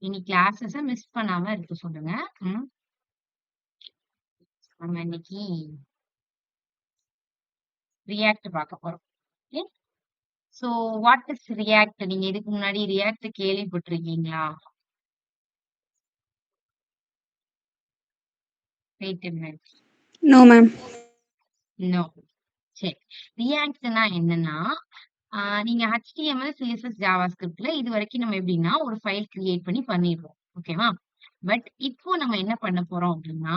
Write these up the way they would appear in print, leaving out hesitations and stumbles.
இனி கிளாஸஸ மிஸ் பண்ணாம இருக்க சொல்லுங்க. ம். நம்ம இன்னைக்கு ரியாக்ட் பார்க்க போறோம். Okay. So what is React? நீங்க இதுக்கு முன்னாடி ரியாக்ட் கேள்விப்பட்டிருக்கீங்களா? Wait a minute. No, ma'am. No. சரி. ரியாக்ட்னா என்னன்னா, நீங்க HTML, CSS, JavaScriptல இதுவரைக்கும் நம்ம எப்படின்னா, ஒரு ஃபைல் கிரியேட் பண்ணி பண்ணிருவோம். ஓகேவா? பட் இப்போ நம்ம என்ன பண்ண போறோம் அப்படின்னா,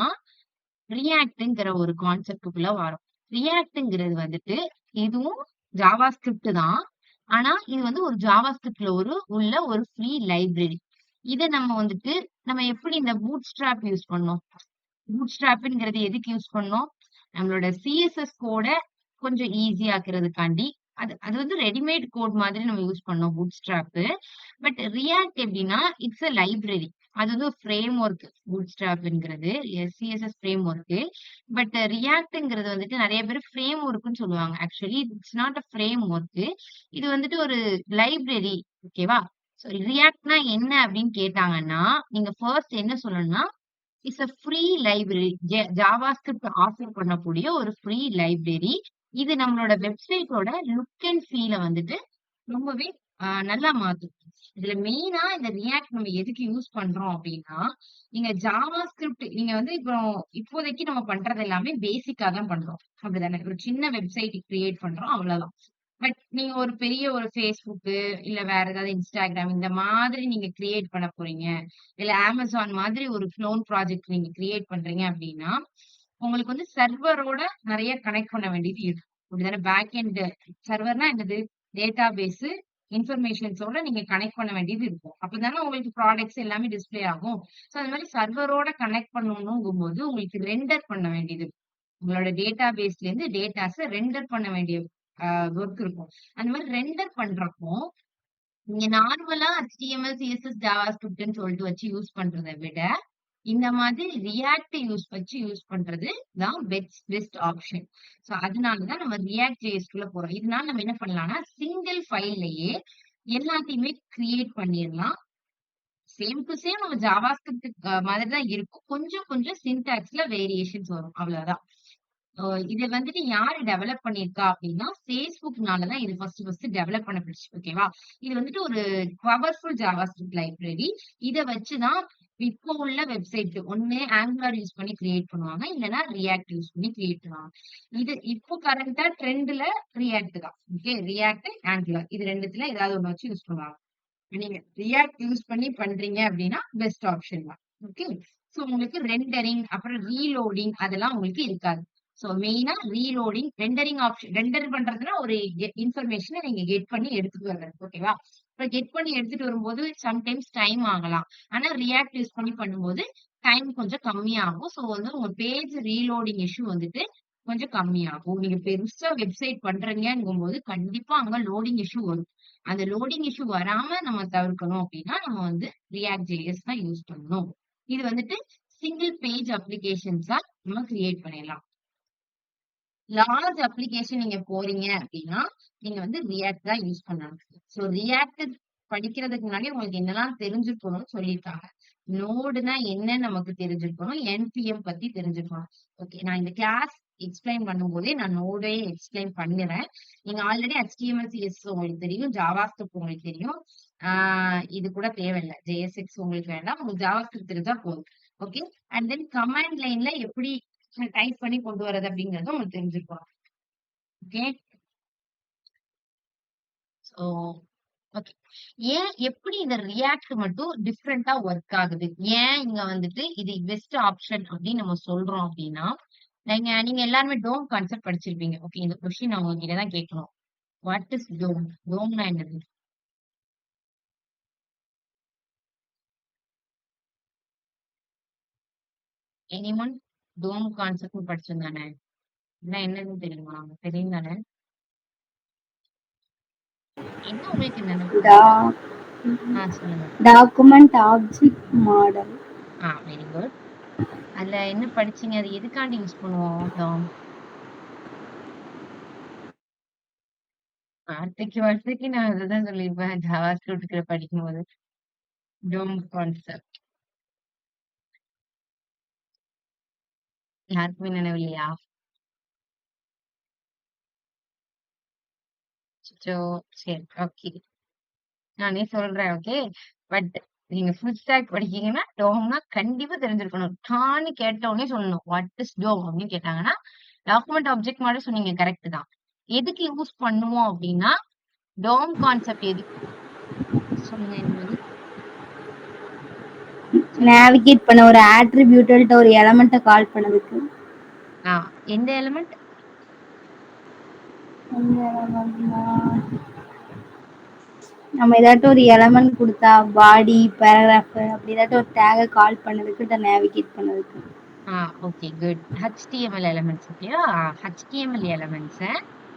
ரியாக்ட்ங்கிற ஒரு கான்செப்டுக்குள்ள வரோம். ரியாக்ட்ங்கிறது வந்துட்டு இதுவும் JavaScript தான். ஆனா, இது வந்து ஒரு JavaScriptல உள்ள ஒரு ஃப்ரீ லைப்ரரி. இத நம்ம வந்துட்டு நம்ம எப்படி இந்த பூட்ஸ்ட்ராப் யூஸ் பண்ணோம்? பூட்ஸ்ட்ராப்ங்கிறது எதுக்கு யூஸ் பண்ணோம்? நம்மளோட சிஎஸ்எஸ் கோட கொஞ்சம் ஈஸியா ஆக்குறதுக்காண்டி. அது அது வந்து ரெடிமேட் கோட் மாதிரி நம்ம யூஸ் பண்ணோம் பூட்ஸ்ட்ராப். பட் ரியாக்ட் எப்படின்னா, இட்ஸ் அ லைப்ரரி. அது வந்து ஒரு ஃப்ரேம் ஒர்க். பூட்ஸ்ட்ராப்ங்கிறது சிஎஸ்எஸ் ஃப்ரேம் ஒர்க். பட் ரியாக்ட்ங்கிறது வந்துட்டு நிறைய பேர் ஃப்ரேம் ஒர்க்னு சொல்லுவாங்க. Actually it's not a framework. இது வந்துட்டு ஒரு லைப்ரரி. ஓகேவா? சோ ரியாக்ட்னா என்ன அப்படின்னு கேட்டாங்கன்னா, நீங்க ஃபர்ஸ்ட் என்ன சொல்லணும்னா, it's a free library. JavaScript offer பண்ணக்கூடிய ஒரு ஃப்ரீ லைப்ரரி. இது நம்மளோட வெப்சைட்டோட லுக் அண்ட் ஃபீல வந்துட்டு ரொம்பவே நல்லா மாத்தும். இதுல மெயினா இந்த ரியாக்ட் நம்ம எதுக்கு யூஸ் பண்றோம் அப்படின்னா, நீங்க ஜாவாஸ்கிரிப்ட் நீங்க வந்து இப்போ இப்போதைக்கு நம்ம பண்றது எல்லாமே பேசிக்கா தான் பண்றோம். அப்படிதானே? ஒரு சின்ன வெப்சைட் கிரியேட் பண்றோம் அவ்வளவுதான். பட் நீங்க ஒரு பெரிய ஒரு Facebook இல்ல வேற ஏதாவது Instagram இந்த மாதிரி நீங்க கிரியேட் பண்ண போறீங்க. இல்ல Amazon மாதிரி ஒரு க்ளோன் ப்ராஜெக்ட் நீங்க கிரியேட் பண்றீங்க அப்படின்னா, உங்களுக்கு வந்து சர்வரோட நெறைய கனெக்ட் பண்ண வேண்டியது இருக்கும். அப்படிதானே? பேக் எண்ட் சர்வர்னா என்னது? டேட்டாபேஸ் இன்ஃபர்மேஷன்ஸோட நீங்க கனெக்ட் பண்ண வேண்டியது இருக்கும். அப்பதானே உங்களுக்கு ப்ராடக்ட்ஸ் எல்லாமே டிஸ்ப்ளே ஆகும். சோ அந்த மாதிரி சர்வரோட கனெக்ட் பண்ணணுங்கும்போது உங்களுக்கு ரெண்டர் பண்ண வேண்டியது இருக்கும். உங்களோட டேட்டாபேஸ்ல இருந்து டேட்டாஸ ரெண்டர் பண்ண வேண்டிய ஒர்க் இருக்கும். அந்த மாதிரி ரெண்டர் பண்றப்போ, நீங்க நார்மலா HTML, CSS, JavaScriptன்னு சொல்லிட்டு வச்சு யூஸ் பண்றத விட, இந்த மாதிரி ரியாக்ட் யூஸ் பண்றது தான் பெஸ்ட் ஆப்ஷன். சோ அதனால தான் நம்ம ரியாக்ட் JS-க்குள்ள போறோம். இதனால நம்ம என்ன பண்ணலாம்னா, சிங்கிள் ஃபைல்லயே எல்லாத்தையுமே கிரியேட் பண்ணிரலாம். சேம் டு சேம் நம்ம ஜாவாஸ்கிரிப்ட் மாதிரி தான் இருக்கும். கொஞ்சம் கொஞ்சம் சின்டாக்ஸ்ல வேரியேஷன்ஸ் வரும். அவ்வளவுதான். இத வந்துட்டு யாரு டெவலப் பண்ணியிருக்கா அப்படின்னா, Facebookனால தான் இது ஃபர்ஸ்ட் டெவலப் பண்ணப்பட்டுச்சு. ஓகேவா? இது வந்துட்டு ஒரு பவர்ஃபுல் ஜாவாஸ்கிரிப்ட் லைப்ரரி. இத வச்சு தான் இப்போ உள்ள வெப்சைட் ஒண்ணு Angular யூஸ் பண்ணி கிரியேட் பண்ணுவாங்க. இல்லன்னா React யூஸ் பண்ணி கிரியேட் பண்ணுவாங்க. இது இப்போ கரண்ட்டா ட்ரெண்ட்ல React தான். ஓகே. React, Angular இது 2த்துல ஏதாவது ஒண்ணு வச்சு யூஸ் பண்ணுவாங்க. நீங்க ரியாக்ட் யூஸ் பண்ணி பண்றீங்க அப்படின்னா பெஸ்ட் ஆப்ஷன் தான். ஓகே. சோ உங்களுக்கு ரெண்டரிங் அப்புறம் ரீலோடிங் அதெல்லாம் உங்களுக்கு இருக்காது. சோ மெயினா ரீலோடிங் ரெண்டரிங் ஆப்ஷன் ரெண்டர் பண்றதுன்னா ஒரு இன்ஃபர்மேஷனை நீங்க கெட் பண்ணி எடுத்துட்டு வர்றது. ஓகேவா? இப்ப கெட் பண்ணி எடுத்துட்டு வரும்போது சம்டைம்ஸ் டைம் ஆகலாம். ஆனா ரியாக்ட் யூஸ் பண்ணி பண்ணும்போது டைம் கொஞ்சம் கம்மியாகும். சோ வந்து உங்க பேஜ் ரீலோடிங் இஷ்யூ வந்துட்டு கொஞ்சம் கம்மியாகும். நீங்க பெருசா வெப்சைட் பண்றீங்கங்கும்போது கண்டிப்பா அங்க லோடிங் இஷ்யூ வரும். அந்த லோடிங் இஷ்யூ வராம நம்ம தவிர்க்கணும் அப்படின்னா, நம்ம வந்து React JS தான் யூஸ் பண்ணணும். இது வந்துட்டு சிங்கிள் பேஜ் அப்ளிகேஷன்ஸா நம்ம கிரியேட் பண்ணிடலாம். லார்ஜ் அப்ளிகேஷன் நீங்க போறீங்க அப்படின்னா, நீங்க வந்து React தான் யூஸ் பண்ணணும். சோ React படிக்கிறதுக்கு முன்னாடி உங்களுக்கு என்னலாம் தெரிஞ்சிருக்கணும்னு சொல்லியிருக்காங்க. நோடுனா என்னன்னு நமக்கு தெரிஞ்சிருக்கணும். NPM பத்தி தெரிஞ்சிருக்கணும். ஓகே. நான் இந்த கிளாஸ் எக்ஸ்பிளைன் பண்ணும்போதே நான் நோடே எக்ஸ்பிளைன் பண்ணிறேன். நீங்க ஆல்ரெடி HTML, CSS உங்களுக்கு தெரியும். JavaScript உங்களுக்கு தெரியும். இது கூட தேவையில்ல. JSX உங்களுக்கு வேண்டாம். உங்களுக்கு JavaScript தெரிஞ்சா போதும். ஓகே. அண்ட் தென் கமாண்ட் லைன்ல எப்படி டைப் பண்ணி கொண்டு வரது அப்படிங்கறது உங்களுக்கு தெரிஞ்சிருக்கணும். ஓகே. So okay. ஏன் எப்படி இந்த ரியாக்ட் மட்டும் டிஃபரெண்டா ஒர்க் ஆகுது? ஏன் இங்க வந்துட்டு இது பெஸ்ட் ஆப்ஷன் அப்படின்னு நம்ம சொல்றோம் அப்படின்னா, நீங்க நீங்க எல்லாருமே டோம் கான்செப்ட் படிச்சிருப்பீங்க. ஓகே. இந்த கொஸ்டின் நான் உங்ககிட்ட தான் கேட்கணும். வாட் இஸ் டோம்? டோம்னா என்னது? எனிஒன் டோம் கான்செப்ட் படிச்சிருந்தானே? என்ன என்னன்னு தெரியுமா? தெரியும் தானே? என்ன உங்களுக்கு நினைப்பு வருது? Da- சொல்லுங்க. document object model. Very good. அதுல என்ன படிச்சீங்க? அது எதுக்காண்டி யூஸ் பண்ணுவோம் டோம்? வார்த்தைக்கு வார்த்தைக்கு நான் அதுதான் சொல்லியிருப்பேன். ஜாவா ஸ்கிரிப்ட் படிக்கும்போது. டோம் கான்செப்ட் யாருக்குமே நினைவில்லையா? அச்சச்சோ! சரி, ஓகே. நானே சொல்றேன், ஓகே. பட் நீங்க ஃபுல் ஸ்டாக் படிக்கீங்கன்னா, டோம்னா கண்டிப்பா தெரிஞ்சிருக்கணும். டான்னு கேட்ட உடனே சொல்லணும். வாட் இஸ் டோம் அப்படின்னு கேட்டாங்கன்னா, டாக்குமெண்ட் ஆப்ஜெக்ட் மாடல் சொன்னீங்க கரெக்ட் தான். எதுக்கு யூஸ் பண்ணுவோம் அப்படின்னா, டோம் கான்செப்ட் எதுக்கு சொல்லுங்க என்னது? சொல்லுங்க. நேவிகேட் பண்ண ஒரு ஆட்ரிபியூட்டல்ட்ட ஒரு எலமெண்ட்ட கால் பண்ணதுக்கு. ஆ எந்த எலிமெண்ட்? எந்த எலமெண்ட்னா நம்ம ஏதாட்டும் ஒரு எலமெண்ட் குடுத்தா பாடி, பேராகிராஃப் அப்படி ஏதாட்டும் ஒரு டேக்க கால் பண்ணதுக்கு நேவிகேட் பண்ணதுக்கு. Okay good. HTML எலிமெண்ட்ஸ் ஓகேவா? HTML எலிமெண்ட்ஸ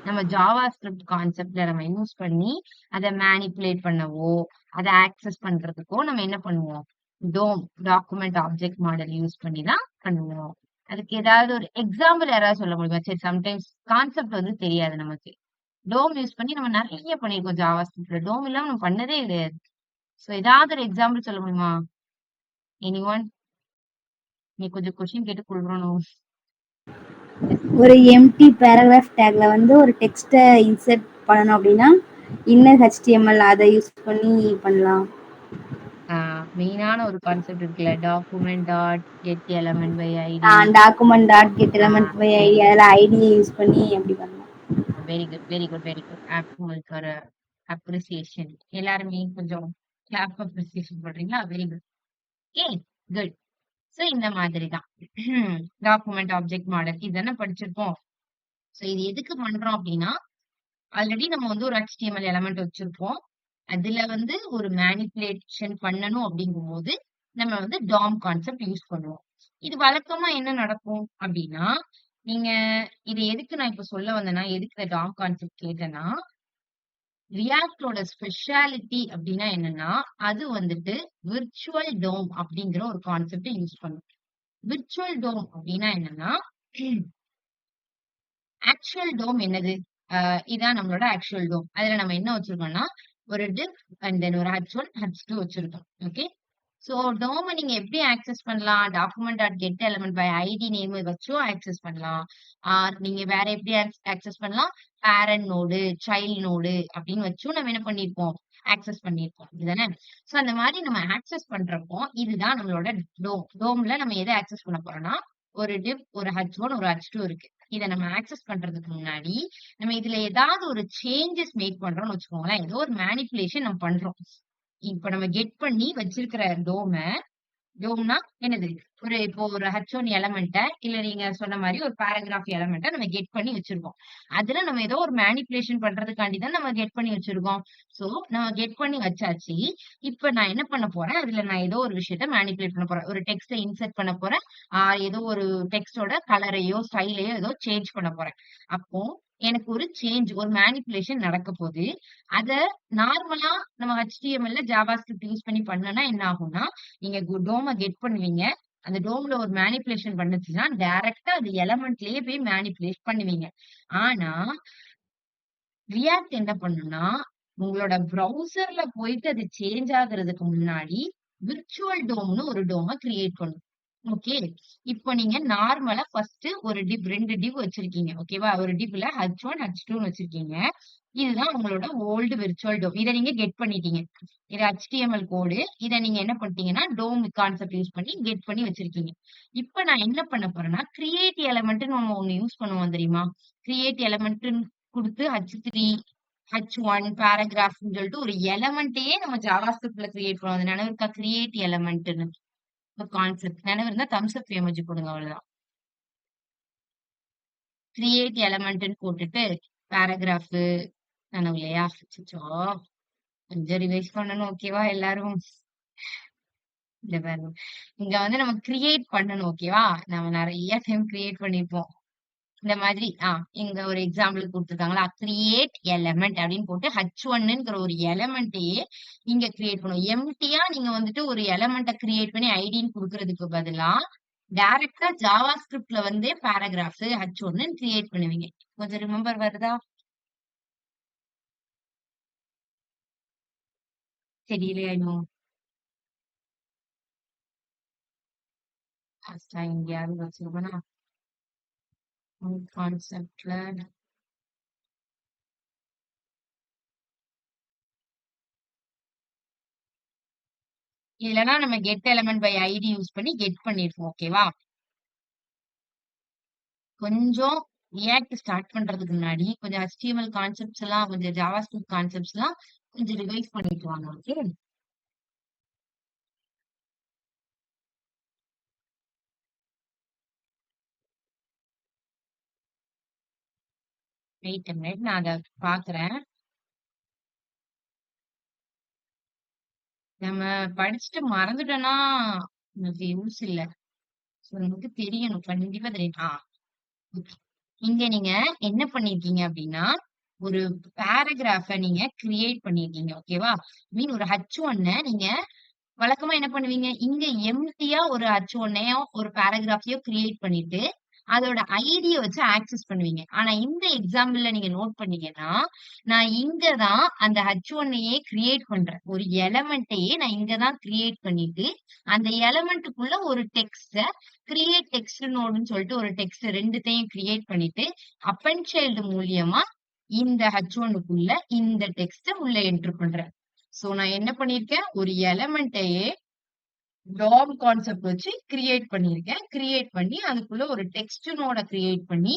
நம்ம ஜாவா ஸ்கிரிப்ட் கான்செப்ட்ல நம்ம யூஸ் பண்ணி அத மேனிபுலேட் பண்ணவோ, அத ஆக்சஸ் பண்றதுக்கோ நம்ம என்ன பண்ணுவோம்? டோம் டாக்குமெண்ட் ஆப்ஜெக்ட் மாடல் யூஸ் பண்ணி தான் பண்ணுவோம். அதுக்கு ஏதாவது ஒரு எக்ஸாம்பிள் யாராவது சொல்ல முடியுமா? சரி சம்டைம்ஸ் கான்செப்ட் வந்து தெரியாது நமக்கு. டோம் யூஸ் பண்ணி நம்ம நெறைய பண்ணியிருக்கோம் ஜாவா ஸ்கிரிப்ட்ல. டோம் இல்லாம நம்ம பண்ணதே கிடையாது. சோ ஏதாவது ஒரு எக்ஸாம்பிள் சொல்ல முடியுமா? எனிஒன்? நீ கொஞ்சம் கொஸ்டின் கேட்டு குடுக்கணும். ஒரு எம்ப்டி பேராகிராஃப் டேக்ல வந்து ஒரு டெக்ஸ்ட்ட இன்சர்ட் பண்ணணும் அப்படின்னா, இன்னர் HTML அத யூஸ் பண்ணி பண்ணலாம். மெயினான ஒரு கான்செப்ட் இருக்குல்ல. Document dot get element by ID. Document dot get ah element by ID very good. அதில் ஐடியை யூஸ் பண்ணி அப்படி பண்ணலாம். Very good, very good, very good. உங்களுக்கு ஒரு அப்ரிசியேஷன். எல்லாருமே கொஞ்சம் கிளாப் அப்ரிசியேஷன் பண்றீங்களா? Very good. Okay, good. So இந்த மாதிரி தான். டாக்குமெண்ட் ஆப்ஜெக்ட் மாடல் இதானே படிச்சிருப்போம். சோ இது எதுக்கு பண்றோம் அப்படின்னா, ஆல்ரெடி நம்ம வந்து ஒரு HTML எலிமெண்ட் வச்சிருப்போம். அதுல வந்து ஒரு மேனிபுலேஷன் பண்ணணும் அப்படிங்கும்போது, நம்ம வந்து டாம் கான்செப்ட் யூஸ் பண்ணுவோம். இது வழக்கமா என்ன நடக்கும் அப்படின்னா, நீங்க இது எதுக்கு நான் இப்ப சொல்ல வந்தேன்னா, எதுக்கு இந்த டாம் கான்செப்ட் கேட்டேன்னா, ரியாக்டோட ஸ்பெஷாலிட்டி அப்படின்னா என்னன்னா, அது வந்துட்டு விர்ச்சுவல் டோம் அப்படிங்கிற ஒரு கான்செப்ட யூஸ் பண்ணும். விர்ச்சுவல் டோம் அப்படின்னா என்னன்னா, ஆக்சுவல் டோம் என்னது? இதான் நம்மளோட ஆக்சுவல் டோம். அதுல நம்ம என்ன வச்சிருக்கோம்னா, ஒரு டிவ் அண்ட் தென் ஒரு H1, H2 வச்சிருக்கோம். ஓகே. சோ டோம நீங்க எப்படி ஆக்சஸ் பண்ணலாம்? Document dot get element by ID name வச்சும் ஆக்சஸ் பண்ணலாம். நீங்க வேற எப்படி ஆக்சஸ் பண்ணலாம்? பேரண்ட் நோடு, சைல்ட் நோடு அப்படின்னு வச்சும் நம்ம என்ன பண்ணியிருப்போம்? ஆக்சஸ் பண்ணியிருப்போம். இதுதானே? சோ அந்த மாதிரி நம்ம ஆக்சஸ் பண்றப்போ, இதுதான் நம்மளோட டோம். டோம்ல நம்ம எத ஆக்சஸ் பண்ண போறோம்னா, ஒரு டிவ், ஒரு H1, ஒரு H2 இருக்கு. இத நம்ம ஆக்சஸ் பண்றதுக்கு முன்னாடி, நம்ம இதுல ஏதாவது ஒரு சேஞ்சஸ் மேக் பண்றோம்னு வச்சுக்கோங்களேன். ஏதோ ஒரு மேனிபுலேஷன் நம்ம பண்றோம். இப்ப நம்ம கெட் பண்ணி வச்சிருக்கிற டோம்னா என்னது? இப்போ ஒரு H1 எலமெண்ட்ட, இல்ல நீங்க சொன்ன மாரி ஒரு பேராகிராஃப் எலமெண்ட்ட நம்ம கெட் பண்ணி வச்சிருக்கோம். அதுல நம்ம ஏதோ ஒரு மேனிபுலேஷன் பண்றதுக்காண்டி தான் நம்ம கெட் பண்ணி வச்சிருக்கோம். சோ, நம்ம கெட் பண்ணி வச்சாச்சு. இப்ப நான் என்ன பண்ண போறேன், அதுல நான் ஏதோ ஒரு விஷயத்த மேனிபுலேட் பண்ண போறேன். ஒரு டெக்ஸ்ட்ட இன்சர்ட் பண்ண போறேன். ஏதோ ஒரு டெக்ஸ்ட்டோட கலரையோ, ஸ்டைலையோ ஏதோ சேஞ்ச் பண்ண போறேன். அப்போ எனக்கு ஒரு சேஞ்ச், ஒரு மேனிபுலேஷன் நடக்க போது. அத நார்மலா நம்ம HTML ல ஜாவா ஸ்கிரிப்ட் யூஸ் பண்ணி பண்ணோம்னா என்ன ஆகும்னா, நீங்க டோம கெட் பண்ணுவீங்க. அந்த டோம்ல ஒரு மேனிபுலேஷன் பண்ணுச்சுன்னா, டைரக்ட்டா அது எலமெண்ட்லயே போய் மேனிபுலேட் பண்ணுவீங்க. ஆனா, ரியாக்ட் என்ன பண்ணும்னா, உங்களோட ப்ரௌசர்ல போயிட்டு அது சேஞ்ச் ஆகுறதுக்கு முன்னாடி, விர்ச்சுவல் டோம்னு ஒரு டோம கிரியேட் பண்ணும். ஓகே. இப்போ நீங்க நார்மலா ஃபர்ஸ்ட் ஒரு 2 டிவ் வச்சிருக்கீங்க. ஓகேவா? ஒரு டிவ்ல H1, H2ன்னு வச்சிருக்கீங்க. இதுதான் உங்களோட ஓல்டு விர்ச்சுவல் டோம். இத நீங்க கெட் பண்ணிட்டீங்க. இது HTML கோடு. இத நீங்க என்ன பண்ணிட்டீங்கன்னா, டோம் கான்செப்ட் யூஸ் பண்ணி கெட் பண்ணி வச்சிருக்கீங்க. இப்ப நான் என்ன பண்ண போறேன்னா, கிரியேட் எலிமெண்ட்ன்னு நம்ம ஒண்ணு யூஸ் பண்ணுவோம் தெரியுமா? கிரியேட் எலிமெண்ட்ன்னு குடுத்து H3, H1 பேராகிராஃப்ன்னு சொல்லிட்டு ஒரு எலிமெண்ட்டயே நம்ம ஜாவா ஸ்கிரிப்ட்ல கிரியேட் பண்ணுவோம். அது நினைவு இருக்கா? கிரியேட் எலிமெண்ட்ன்னு ஒரு கான்செப்ட். நினைவு இருந்தா தம்ஸ் அப் எமோஜி போடுங்க அவ்வளவுதான். கிரியேட் எலிமெண்ட்ன்னு போட்டுட்டு பேராகிராஃப் நினைவு இல்லையா? அச்சச்சோ! கொஞ்சம் ரிவைஸ் பண்ணணும். ஓகேவா எல்லாரும்? இந்த பாருங்க. இங்க வந்து நம்ம கிரியேட் பண்ணணும். ஓகேவா? நம்ம நெறைய டைம் கிரியேட் பண்ணியிருப்போம். இந்த மாதிரி இங்க ஒரு எக்ஸாம்பிள் குடுத்துருக்காங்களா? கிரியேட் எலிமெண்ட் அப்படின்னு போட்டு H1ங்கிற ஒரு எலிமெண்ட்டயே இங்க கிரியேட் பண்ணுவோம். எம்ப்டியா நீங்க வந்துட்டு ஒரு எலிமெண்ட்ட கிரியேட் பண்ணி ஐடின்னு குடுக்குறதுக்கு பதிலா, டைரக்ட்டா ஜாவா ஸ்கிரிப்ட்ல வந்தே பேராகிராஃப் H1ன்னு கிரியேட் பண்ணுவீங்க. கொஞ்சம் ரிமெம்பர் வருதா? தெரியலையா இன்னும்? லாஸ்டா எங்கேயாவது வச்சிருக்கோம்னா கான்செப்ட்ல இல்லைன்னா நம்ம get element by ID use பண்ணி கெட் பண்ணிருக்கோம். ஓகேவா? கொஞ்சம் ரியாக்ட் ஸ்டார்ட் பண்றதுக்கு முன்னாடி கொஞ்சம் HTML கான்செப்ட்ஸ் எல்லாம் கொஞ்சம் ஜாவாஸ்கிரிப்ட் கான்செப்ட்ஸ் எல்லாம் கொஞ்சம் ரிவைஸ் பண்ணிட்டு வாங்க. ஓகே, வெயிட் a minute, நான் அதை பாக்குறேன். நம்ம படிச்சுட்டு மறந்துட்டோம்னா நமக்கு யூஸ் இல்ல. நமக்கு தெரியணும், கண்டிப்பா தெரியும். okay. இங்க நீங்க என்ன பண்ணிருக்கீங்க அப்படின்னா ஒரு பேராகிராஃப நீங்க கிரியேட் பண்ணிருக்கீங்க. ஓகேவா? மீன் ஒரு H1 நீங்க வழக்கமா என்ன பண்ணுவீங்க, இங்க எம்ப்டியா ஒரு H1யோ ஒரு பேராகிராஃபையோ கிரியேட் பண்ணிட்டு அதோட ஐடிய வச்சு ஆக்சஸ் பண்ணுவீங்க. ஆனா இந்த எக்ஸாம்பிள்ல நீங்க நோட் பண்ணீங்கன்னா, நான் இங்க தான் அந்த H1யே கிரியேட் பண்றேன். ஒரு எலமெண்ட்டையே நான் இங்க தான் கிரியேட் பண்ணிட்டு, அந்த எலமெண்ட்டுக்குள்ள ஒரு டெக்ஸ்ட்ட கிரியேட் டெக்ஸ்ட் நோடுன்னு சொல்லிட்டு ஒரு டெக்ஸ்ட் 2த்தையும் கிரியேட் பண்ணிட்டு, அப்பெண்ட் சைல்டு மூலியமா இந்த H1க்குள்ள இந்த டெக்ஸ்ட்ட உள்ள என்டர் பண்றேன். சோ நான் என்ன பண்ணிருக்கேன், ஒரு எலமெண்ட்டையே DOM கான்செப்ட் வச்சு கிரியேட் பண்ணிருக்கேன். கிரியேட் பண்ணி அதுக்குள்ள ஒரு டெக்ஸ்ட் நோட கிரியேட் பண்ணி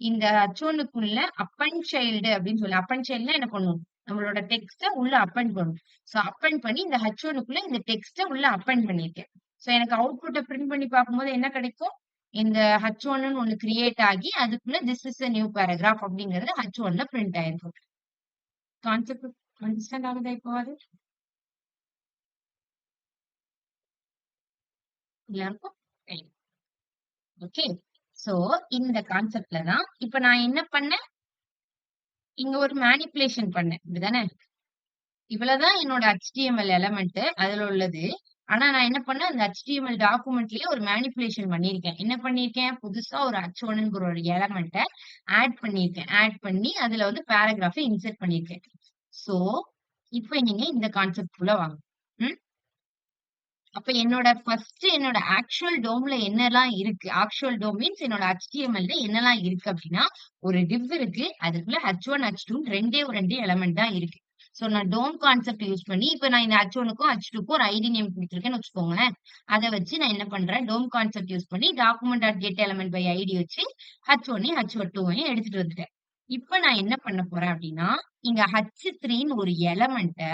இந்த H1க்குள்ள அப்பெண்ட் சைல்டு அப்படின்னு சொல்லி அப்பெண்ட் சைல்டுனா என்ன பண்ணும், நம்மளோட டெக்ஸ்ட உள்ள அப்பெண்ட் பண்ணும். சோ அப்பெண்ட் பண்ணி இந்த H1க்குள்ள இந்த டெக்ஸ்ட உள்ள அப்பெண்ட் பண்ணிருக்கேன். சோ எனக்கு அவுட்புட்ட பிரிண்ட் பண்ணி பார்க்கும்போது என்ன கிடைக்கும், இந்த H1ன்னு ஒண்ணு கிரியேட் ஆகி அதுக்குள்ள this is a new paragraph அப்படிங்கிறது H1ல பிரிண்ட் ஆயிருக்கும். கான்செப்ட் அண்டர்ஸ்டாண்ட் ஆகுதா இப்போ? அது எல்லாருக்கும் ஓகே. சோ இந்த கான்செப்ட்ல தான் இப்ப நான் என்ன பண்ணேன், இங்க ஒரு மேனிபுலேஷன் பண்ணேன். இப்படிதானே? இவ்வளவுதான் என்னோட HTML எலமெண்ட் அதுல உள்ளது. ஆனா நான் என்ன பண்ணேன், அந்த HTML டாக்குமெண்ட்லயே ஒரு மேனிபுலேஷன் பண்ணிருக்கேன். என்ன பண்ணிருக்கேன், புதுசா ஒரு H1ங்கிற ஒரு எலமெண்ட்ட ஆட் பண்ணிருக்கேன். ஆட் பண்ணி அதுல வந்து பேராகிராஃபை இன்சர்ட் பண்ணிருக்கேன். சோ இப்ப நீங்க இந்த கான்செப்ட் குள்ள வாங்க. ம்? அப்ப என்னோட ஆக்சுவல் டோம்ல என்னெல்லாம் இருக்கு, ஆக்சுவல் டோம் மீன்ஸ் என்னோட HTML என்னெல்லாம் இருக்கு அப்படின்னா, ஒரு டிவ் இருக்கு. அதுக்குள்ள H1 H2 ரெண்டு எலிமெண்ட் தான் இருக்கு. சோ நான் டோம் கான்செப்ட் யூஸ் பண்ணி இப்ப நான் இந்த H1க்கும் H2க்கும் ஒரு ஐடி நேம் கொடுத்திருக்கேன்னு வச்சுக்கோங்களேன். அதை வச்சு நான் என்ன பண்றேன், டோம் கான்செப்ட் யூஸ் பண்ணி document dot get element by ID வச்சு H1 H2 எடுத்துட்டு வந்துட்டேன். இப்ப நான் என்ன பண்ண போறேன் அப்படின்னா, இங்க H3ன்னு ஒரு எலமெண்ட்ட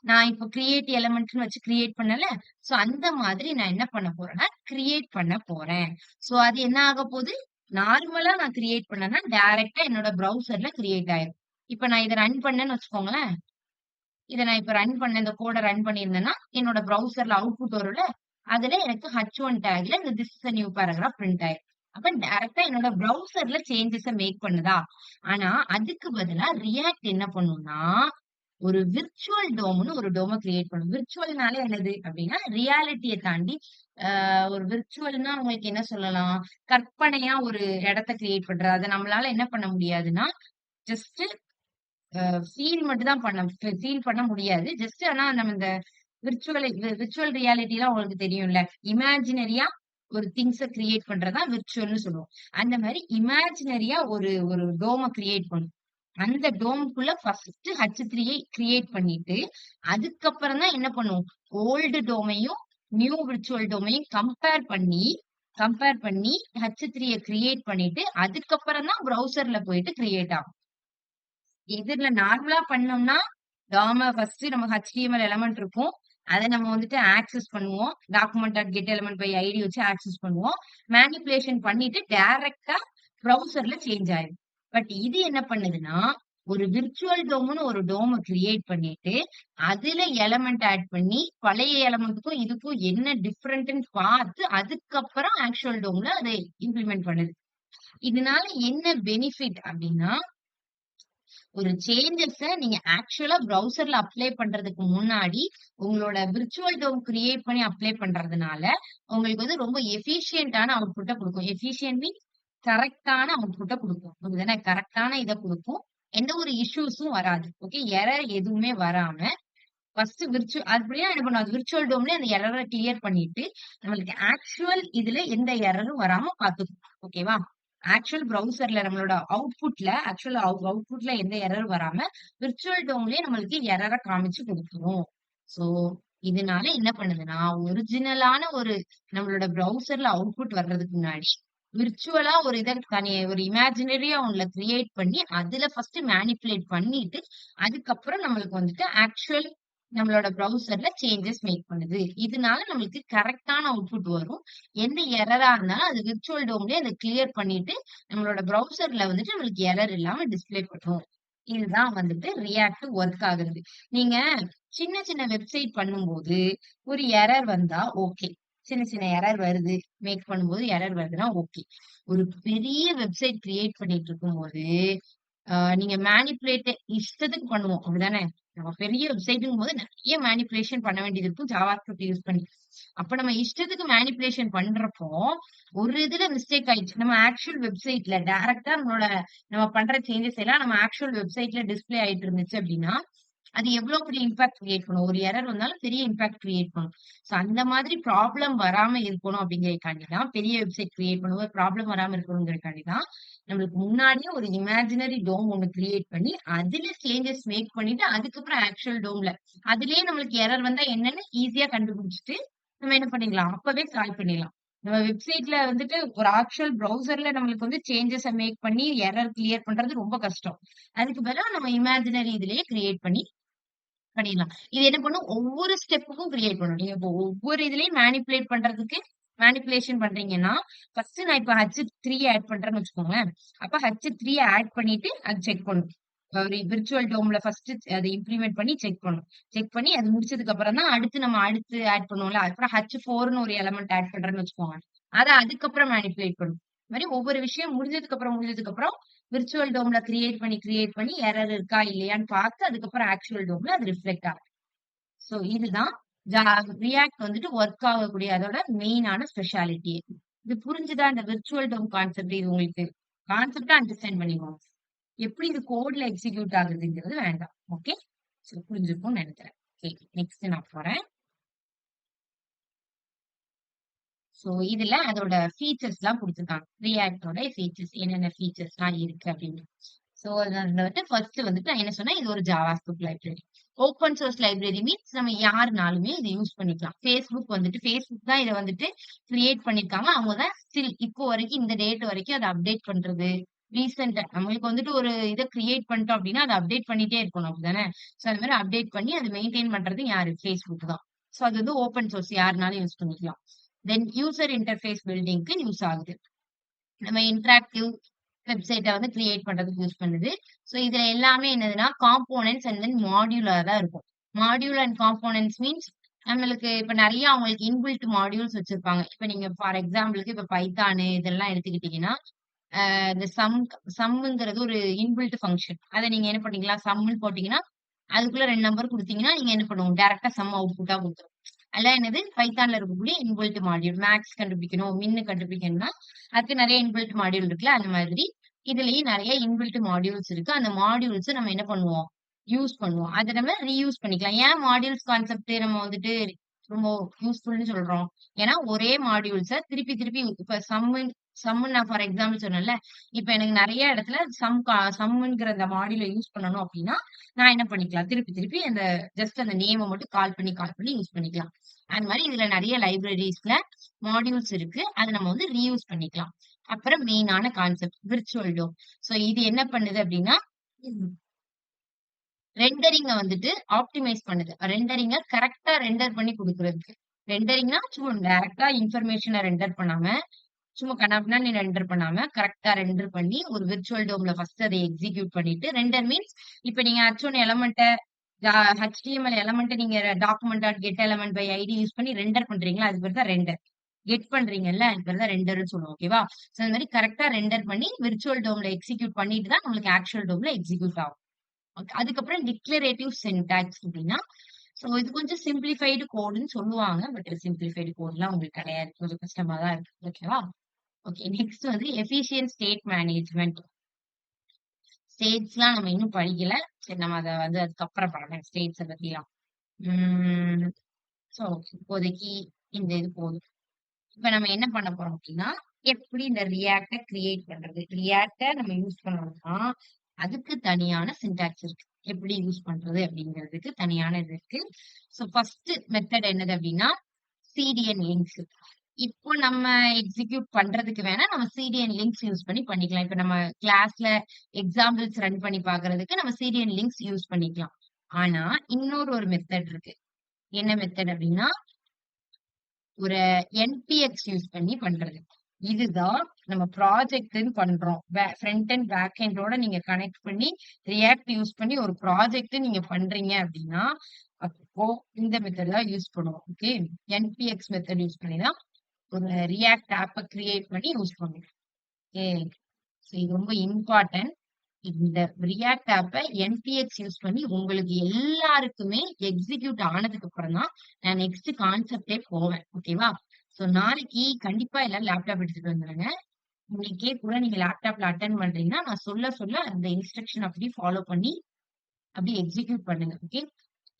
நான் இப்ப கிரியேட் எலிமெண்ட்னு வச்சு கிரியேட் பண்ணல. சோ அந்த மாதிரி நான் என்ன பண்ண போறேன்னா, கிரியேட் பண்ண போறேன். சோ அது என்ன ஆக போகுது, நார்மலா நான் கிரியேட் பண்ணேன்னா டைரக்ட்டா என்னோட ப்ரௌசர்ல கிரியேட் ஆயிரும். இப்ப நான் இத ரன் பண்ணேன்னு வச்சுக்கோங்களேன். இத நான் இப்ப ரன் பண்ணேன், இந்த கோட ரன் பண்ணியிருந்தேன்னா, என்னோட ப்ரௌசர்ல அவுட்புட் வரும்ல. அதுல எனக்கு H1 டேக்ல இந்த this is a new paragraph print ஆயிரும். அப்ப டைரக்ட்டா என்னோட ப்ரௌசர்ல சேஞ்சஸ மேக் பண்ணுதா? ஆனா அதுக்கு பதிலா ரியாக்ட் என்ன பண்ணும்னா, ஒரு விர்ச்சுவல் டோம்னு ஒரு டோம கிரியேட் பண்ணும். விர்ச்சுவல்னாலே என்னது அப்படின்னா, ரியாலிட்டிய தாண்டி ஒரு விர்ச்சுவல்னா உங்களுக்கு என்ன சொல்லலாம்? கற்பனையா ஒரு இடத்த கிரியேட் பண்றது. அத நம்மளால என்ன பண்ண முடியாதுன்னா, ஜஸ்ட் ஃபீல் மட்டும் தான் ஃபீல் பண்ண முடியாது. ஜஸ்ட் ஆனா நம்ம இந்த விர்ச்சுவல் ரியாலிட்டிலாம் உங்களுக்கு தெரியும்ல. இமேஜினரியா ஒரு திங்ஸ கிரியேட் பண்றதா விர்ச்சுவல்னு சொல்லுவோம். அந்த மாரி இமேஜினரியா ஒரு ஒரு டோம கிரியேட் பண்ணும். அந்த டோம்க்குள்ள ஃபர்ஸ்ட் H3யை கிரியேட் பண்ணிட்டு, அதுக்கப்புறம் தான் என்ன பண்ணும், ஓல்டு டோமையும், நியூ விர்ச்சுவல் டோமையும் கம்பேர் பண்ணி H3ய கிரியேட் பண்ணிட்டு, அதுக்கப்புறம் தான் ப்ரௌசர்ல போயிட்டு கிரியேட் ஆகும். இதுல நார்மலா பண்ணோம்னா, ஃபர்ஸ்ட் நமக்கு HTML எலிமெண்ட் இருக்கும். அத நம்ம வந்துட்டு ஆக்சஸ் பண்ணுவோம். Document dot get element by ID வச்சு ஆக்சஸ் பண்ணுவோம். மேனிபுலேஷன் பண்ணிட்டு டைரக்ட்டா ப்ரௌசர்ல சேஞ்ச் ஆயிரும். பட் இது என்ன பண்ணுதுன்னா, ஒரு விர்ச்சுவல் டோம்னு ஒரு டோம கிரியேட் பண்ணிட்டு, அதுல எலிமெண்ட் ஆட் பண்ணி, பழைய எலிமெண்ட்க்கும் இதுக்கும் என்ன டிஃபரெண்ட்ன்னு பார்த்து, அதுக்கப்புறம் ஆக்சுவல் டோம்ல அதை இம்ப்ளிமெண்ட் பண்ணுது. இதனால என்ன பெனிஃபிட் அப்படின்னா, ஒரு சேஞ்சஸ நீங்க ஆக்சுவலா ப்ரௌசர்ல அப்ளை பண்றதுக்கு முன்னாடி, உங்களோட விர்ச்சுவல் டோம் கிரியேட் பண்ணி அப்ளை பண்றதுனால, உங்களுக்கு வந்து ரொம்ப எஃபிஷியன்ட்டான அவுட்புட்ட குடுக்கும். எஃபிஷியன்ட் மீன்ஸ் கரெக்ட்டான அவுட்புட்ட குடுக்கும். அப்படிதானே? கரெக்ட்டான இத குடுக்கும். எந்த ஒரு இஷ்யூஸும் வராது. ஓகே. எரர் எதுவுமே வராம, ஃபர்ஸ்ட் அப்படியே என்ன பண்ணும், அது விர்ச்சுவல் டோம்லயே அந்த எரர கிளியர் பண்ணிட்டு, நம்மளுக்கு ஆக்சுவல் இதுல எந்த எரரும் வராம பாத்துக்கும். ஓகேவா? ஆக்சுவல் ப்ரௌசர்ல நம்மளோட அவுட்புட்ல எந்த எரரும் வராம, விர்ச்சுவல் டோம்லயே நம்மளுக்கு எரர காமிச்சு குடுத்துரும். சோ, இதனால என்ன பண்ணுதுன்னா, ஒரிஜினலான ஒரு நம்மளோட ப்ரௌசர்ல அவுட்புட் வர்றதுக்கு முன்னாடி, விர்ச்சுவலா ஒரு ஒரு இமேஜினரியா ஒண்ண கிரியேட் பண்ணி, அதுல ஃபர்ஸ்ட் மேனிபுலேட் பண்ணிட்டு, அதுக்கப்புறம் நம்மளுக்கு வந்துட்டு ஆக்சுவல் நம்மளோட ப்ரௌசர்ல சேஞ்சஸ் மேக் பண்ணுது. இதனால நம்மளுக்கு கரெக்ட்டான அவுட்புட் வரும். எந்த எரரா இருந்தாலும் அது விர்ச்சுவல் டோம்லயே அத கிளியர் பண்ணிட்டு, நம்மளோட ப்ரௌசர்ல வந்துட்டு நம்மளுக்கு எரர் இல்லாம டிஸ்ப்ளே பண்ணும். இதுதான் வந்துட்டு ரியாக்ட் ஒர்க் ஆகுறது. நீங்க சின்ன சின்ன வெப்சைட் பண்ணும்போது, ஒரு எரர் வந்தா ஓகே. சின்ன சின்ன எரர் வருது. மேக் பண்ணும்போது எரர் வருதுன்னா ஓகே. ஒரு பெரிய வெப்சைட் கிரியேட் பண்ணிட்டு இருக்கும்போது, நீங்க மேனிபுலேட் இஷ்டத்துக்கு பண்ணுவோம். அப்படிதானே? நம்ம பெரிய வெப்சைட்ங்கும்போது நெறைய மேனிபுலேஷன் பண்ண வேண்டியது இருக்கும். ஜாவாஸ்கிரிப்ட் யூஸ் பண்ணி. அப்ப நம்ம இஷ்டத்துக்கு மேனிபுலேஷன் பண்றப்போ, ஒரு இதுல மிஸ்டேக் ஆயிடுச்சு. நம்ம ஆக்சுவல் வெப்சைட்ல டைரக்ட்டா நம்ம பண்ற சேஞ்சஸ் எல்லாம் நம்ம ஆக்சுவல் வெப்சைட்ல டிஸ்ப்ளே ஆயிட்டு இருந்துச்சு அப்படின்னா, அது எவ்வளவு பெரிய இம்பாக்ட் கிரியேட் பண்ணும். ஒரு எரர் வந்தாலும் பெரிய இம்பாக்ட் கிரியேட் பண்ணும். சோ அந்த மாதிரி ப்ராப்ளம் வராம இருக்கணும் அப்படிங்கிறதுக்காண்டி தான் பெரிய வெப்சைட் கிரியேட் பண்ணும்போது ப்ராப்ளம் வராம இருக்கணுங்கிறதுக்காண்டி தான் நம்மளுக்கு முன்னாடியே ஒரு இமேஜினரி டோம் ஒண்ணு கிரியேட் பண்ணி, அதுல சேஞ்சஸ் மேக் பண்ணிட்டு, அதுக்கப்புறம் ஆக்சுவல் டோம்ல அதிலேயே நம்மளுக்கு எரர் வந்தா என்னன்னு ஈஸியா கண்டுபிடிச்சுட்டு, நம்ம என்ன பண்ணிடலாம், அப்பவே சால்வ் பண்ணிடலாம். நம்ம வெப்சைட்ல வந்துட்டு ஒரு ஆக்சுவல் ப்ரௌசர்ல நம்மளுக்கு வந்து சேஞ்சஸ மேக் பண்ணி எரர் கிளியர் பண்றது ரொம்ப கஷ்டம். அதுக்கு பதிலா நம்ம இமேஜினரி இதுலயே கிரியேட் பண்ணி பண்ணிடலாம். இது என்ன பண்ணும், ஒவ்வொரு ஸ்டெப்புக்கும் கிரியேட் பண்ணும். நீங்க இப்போ ஒவ்வொரு இதுலயும் மேனிபுலேஷன் பண்றீங்கன்னா, ஃபர்ஸ்ட் நான் இப்ப H3 ஆட் பண்றேன்னு வச்சுக்கோங்களேன். அப்ப H3 ஆட் பண்ணிட்டு அது செக் பண்ணும். ஒரு விர்ச்சுவல் டோம்ல ஃபர்ஸ்ட் அத இம்ப்ளிமெண்ட் பண்ணி செக் பண்ணும். செக் பண்ணி அது முடிச்சதுக்கு அப்புறம் தான் அடுத்து ஆட் பண்ணுவோம்ல. அப்புறம் H4ன்னு ஒரு எலிமெண்ட் ஆட் பண்றேன்னு வச்சுக்கோங்க. அத அதுக்கப்புறம் மேனிபுலேட் பண்ணும். இந்த மாரி ஒவ்வொரு விஷயம் முடிஞ்சதுக்கு அப்புறம் விர்ச்சுவல் டோம்ல கிரியேட் பண்ணி எரர் இருக்கா இல்லையான்னு பார்த்து அதுக்கப்புறம் ஆக்சுவல் டோம்ல அது ரிஃப்ளெக்ட் ஆகும். சோ இதுதான் ஜா ரியாக்ட் வந்துட்டு ஒர்க் ஆகக்கூடிய அதோட மெயினான ஸ்பெஷாலிட்டியே. இது புரிஞ்சுதா? இந்த விர்ச்சுவல் டோம் கான்செப்ட் இது உங்களுக்கு கான்செப்ட்டா அண்டர்ஸ்டாண்ட் பண்ணிக்கோங்க. எப்படி இது கோட்ல எக்ஸிக்யூட் ஆகுதுங்கிறது வேண்டாம். ஓகே? சோ புரிஞ்சிருக்கும்னு நெனைக்கிறேன். ஓகே. நெக்ஸ்ட் நான் போறேன். சோ இதுல அதோட ஃபீச்சர்ஸ்லாம் குடுத்துருக்காங்க. ரியாக்ட்டோட ஃபீச்சர்ஸ் என்னென்ன ஃபீச்சர்ஸ்லாம் இருக்கு அப்படின்னு. சோ அதுல வந்துட்டு ஃபர்ஸ்ட் வந்துட்டு நான் என்ன சொன்னேன், இது ஒரு JavaScript library. Open source library means நம்ம யாருனாலுமே இத யூஸ் பண்ணிக்கலாம். Facebook தான் இத வந்துட்டு கிரியேட் பண்ணியிருக்காங்க. அவங்க தான் ஸ்டில் இப்போ வரைக்கும் இந்த டேட் வரைக்கும் அத அப்டேட் பண்றது. ரீசென்ட்டா நம்மளுக்கு வந்துட்டு ஒரு இத கிரியேட் பண்ணிட்டோம் அப்டின்னா, அத அப்டேட் பண்ணிட்டே இருக்கணும். அப்படிதானே? சோ அது மாரி அப்டேட் பண்ணி அத மெயின்டெயின் பண்றது யாரு? Facebook தான். சோ அது வந்து ஓப்பன் சோர்ஸ் யாருனாலும் யூஸ் பண்ணிக்கலாம். தென் யூசர் இன்டர்ஃபேஸ் பில்டிங்க்கு யூஸ் ஆகுது. நம்ம இன்டராக்டிவ் வெப்சைட்ட வந்து கிரியேட் பண்றதுக்கு யூஸ் பண்ணுது. சோ இதுல எல்லாமே என்னதுன்னா, காம்போனன்ட்ஸ் அண்ட் தென் மாடியுலரா இருக்கும். மாடியூல் அண்ட் காம்போனன்ட்ஸ் மீன்ஸ் நம்மளுக்கு இப்ப நெறைய அவங்களுக்கு இன்பில்ட் மாடியூல்ஸ் வச்சிருப்பாங்க. இப்ப நீங்க ஃபார் எக்ஸாம்பிளுக்கு இப்ப பைத்தானு இதெல்லாம் எடுத்துக்கிட்டீங்கன்னா, இந்த சம்ங்கிறது ஒரு இன்பில்ட் ஃபங்ஷன். அத நீங்க என்ன பண்ணீங்களா, சம்ன்னு போட்டீங்கன்னா, அதுக்குள்ள 2 நம்பர் குடுத்தீங்கன்னா, நீங்க என்ன பண்ணுவோம், டைரக்ட்டா சம் அவுட்புட்டா குடுத்துரும். அதெல்லாம் என்னது பைத்தான்ல இருக்கக்கூடிய இன்பில்ட் மாடியூல். மேக்ஸ் கண்டுபிடிக்கணும், கண்டுபிடிக்கணும்னா, அதுக்கு நெறைய இன்பில்ட் மாடியூல் இருக்குல்ல, அந்த மாதிரி இதுலயும் நெறைய இன்பில்ட் மாடியூல்ஸ் இருக்கு. அந்த மாடியூல்ஸ நம்ம என்ன பண்ணுவோம், யூஸ் பண்ணுவோம். அத நம்ம ரீயூஸ் பண்ணிக்கலாம். ஏன் மாடியூல்ஸ் கான்செப்ட் நம்ம வந்துட்டு ரொம்ப யூஸ்ஃபுல்ன்னு சொல்றோம்? ஏன்னா, ஒரே மாடியூல்ஸ திருப்பி திருப்பி இப்ப சம்முன்னு நான் ஃபார் எக்ஸாம்பிள் சொன்னேன்ல. இப்ப எனக்கு நெறைய இடத்துல சம்முங்கிற அந்த மாடியூல யூஸ் பண்ணணும் அப்டின்னா, நான் என்ன பண்ணிக்கலாம், திருப்பி திருப்பி அந்த ஜஸ்ட் அந்த நேம மட்டும் கால் பண்ணி யூஸ் பண்ணிக்கலாம். அந்த மாரி இதுல நெறைய லைப்ரரீஸ்ல மாடியூல்ஸ் இருக்கு. அத நம்ம வந்து ரீயூஸ் பண்ணிக்கலாம். அப்புறம் மெயினான கான்செப்ட் விர்ச்சுவல் டோம். சோ இது என்ன பண்ணுது அப்டின்னா, ரெண்டரிங்க வந்துட்டு ஆப்டிமைஸ் பண்ணுது. ரெண்டரிங்க கரெக்ட்டா ரெண்டர் பண்ணி குடுக்குறதுக்கு. ரெண்டரிங்னா சும்மா டைரக்ட்டா இன்ஃபர்மேஷன ரெண்டர் பண்ணாம, சும்மா கன்னாபின்னான்னு ரெண்டர் பண்ணாம, கரெக்ட்டா ரெண்டர் பண்ணி ஒரு விர்ச்சுவல் டோம்ல ஃபர்ஸ்ட் அத எக்ஸிக்யூட் பண்ணிட்டு, ரெண்டர் மீன்ஸ் இப்ப நீங்க H1 எலமெண்ட்ட ஜா HTML எலமெண்ட்ட நீங்க document dot get element by ID use பண்ணி ரெண்டர் பண்றீங்களா, அதுக்கு பேரு தான் ரெண்டர். கெட் பண்றீங்கல்ல, அதுக்கு பேரு தான் ரெண்டர்ன்னு சொல்லுவோம். ஓகேவா? சோ அந்த மாரி கரெக்ட்டா ரெண்டர் பண்ணி விர்ச்சுவல் டோம்ல எக்ஸிக்யூட் பண்ணிட்டு தான் நம்மளுக்கு ஆக்சுவல் டோம்ல எக்ஸிக்யூட் ஆகும். ஓகே. அதுக்கப்புறம் டிக்ளரேட்டிவ் சின்டாக்ஸ் அப்டின்னா, சோ இது கொஞ்சம் சிம்ப்ளிஃபைடு கோடுன்னு சொல்லுவாங்க. பட் சிம்ப்ளிஃபைடு கோட்லாம் உங்களுக்கு கிடையாது. கொஞ்சம் கஷ்டமா தான் இருக்கு. ஓகேவா? ஓகே. நெக்ஸ்ட் வந்து எஃபிஷியன்ட் ஸ்டேட் மேனேஜ்மென்ட். ஸ்டேட்ஸ்லாம் நம்ம இன்னும் படிக்கல. சரி நம்ம அத வந்து அதுக்கப்புறம் பார்க்கலாம். ஸ்டேட்ஸ பத்திலாம். சோ இப்போதைக்கு இந்த இது போதும். இப்ப நம்ம என்ன பண்ண போறோம் அப்படின்னா, எப்படி இந்த ரியாக்ட்ட கிரியேட் பண்றது? ரியாக்ட்ட நம்ம யூஸ் பண்ணணும்னா, அதுக்கு தனியான சின்டாக்ஸ் இருக்கு. எப்படி யூஸ் பண்றது அப்படிங்கிறதுக்கு தனியான இது இருக்கு. சோ ஃபர்ஸ்ட் மெத்தட் என்னது அப்படின்னா, சிடிஎன் லிங்க்ஸ். இப்போ நம்ம எக்ஸிக்யூட் பண்றதுக்கு வேணா நம்ம சிடிஎன் லிங்க்ஸ் யூஸ் பண்ணி பண்ணிக்கலாம். இப்ப நம்ம கிளாஸ்ல எக்ஸாம்பிள்ஸ் ரன் பண்ணி பார்க்கறதுக்கு நம்ம சிடிஎன் லிங்க்ஸ் யூஸ் பண்ணிக்கலாம். ஆனா, இன்னொரு ஒரு மெத்தட் இருக்கு. என்ன மெத்தட் அப்படின்னா, ஒரு என்பிஎக்ஸ் யூஸ் பண்ணி பண்றது. இதுதான் நம்ம ப்ராஜெக்ட்ன்னு பண்றோம். ஃப்ரண்ட் அண்ட் பேக் எண்டோட நீங்க கனெக்ட் பண்ணி ரியாக்ட் யூஸ் பண்ணி ஒரு ப்ராஜெக்ட் நீங்க பண்றீங்க அப்படின்னா, அப்போ இந்த மெத்தட் தான் யூஸ் பண்ணுவோம். ஓகே. என்பிஎக்ஸ் மெத்தட் யூஸ் பண்ணி தான் ஒரு ரியாக்ட் ஆப்ப கிரியேட் பண்ணி யூஸ் பண்ணுவோம். ஓகே. சோ இது ரொம்ப இம்பார்ட்டன்ட். இந்த ரியாக்ட் ஆப்ப என்பிஎக்ஸ் யூஸ் பண்ணி உங்களுக்கு எல்லாருக்குமே எக்ஸிக்யூட் ஆனதுக்கு அப்புறம் தான் நான் நெக்ஸ்ட் கான்செப்டே போவேன். ஓகேவா? சோ நாளைக்கு கண்டிப்பா எல்லாரும் லேப்டாப் எடுத்துட்டு வந்துருங்க. இன்னைக்கே கூட நீங்க லேப்டாப்ல அட்டெண்ட் பண்றீங்கன்னா, நான் சொல்ல சொல்ல அந்த இன்ஸ்ட்ரக்ஷன் அப்படியே ஃபாலோ பண்ணி அப்படியே எக்ஸிக்யூட் பண்ணுங்க. ஓகே.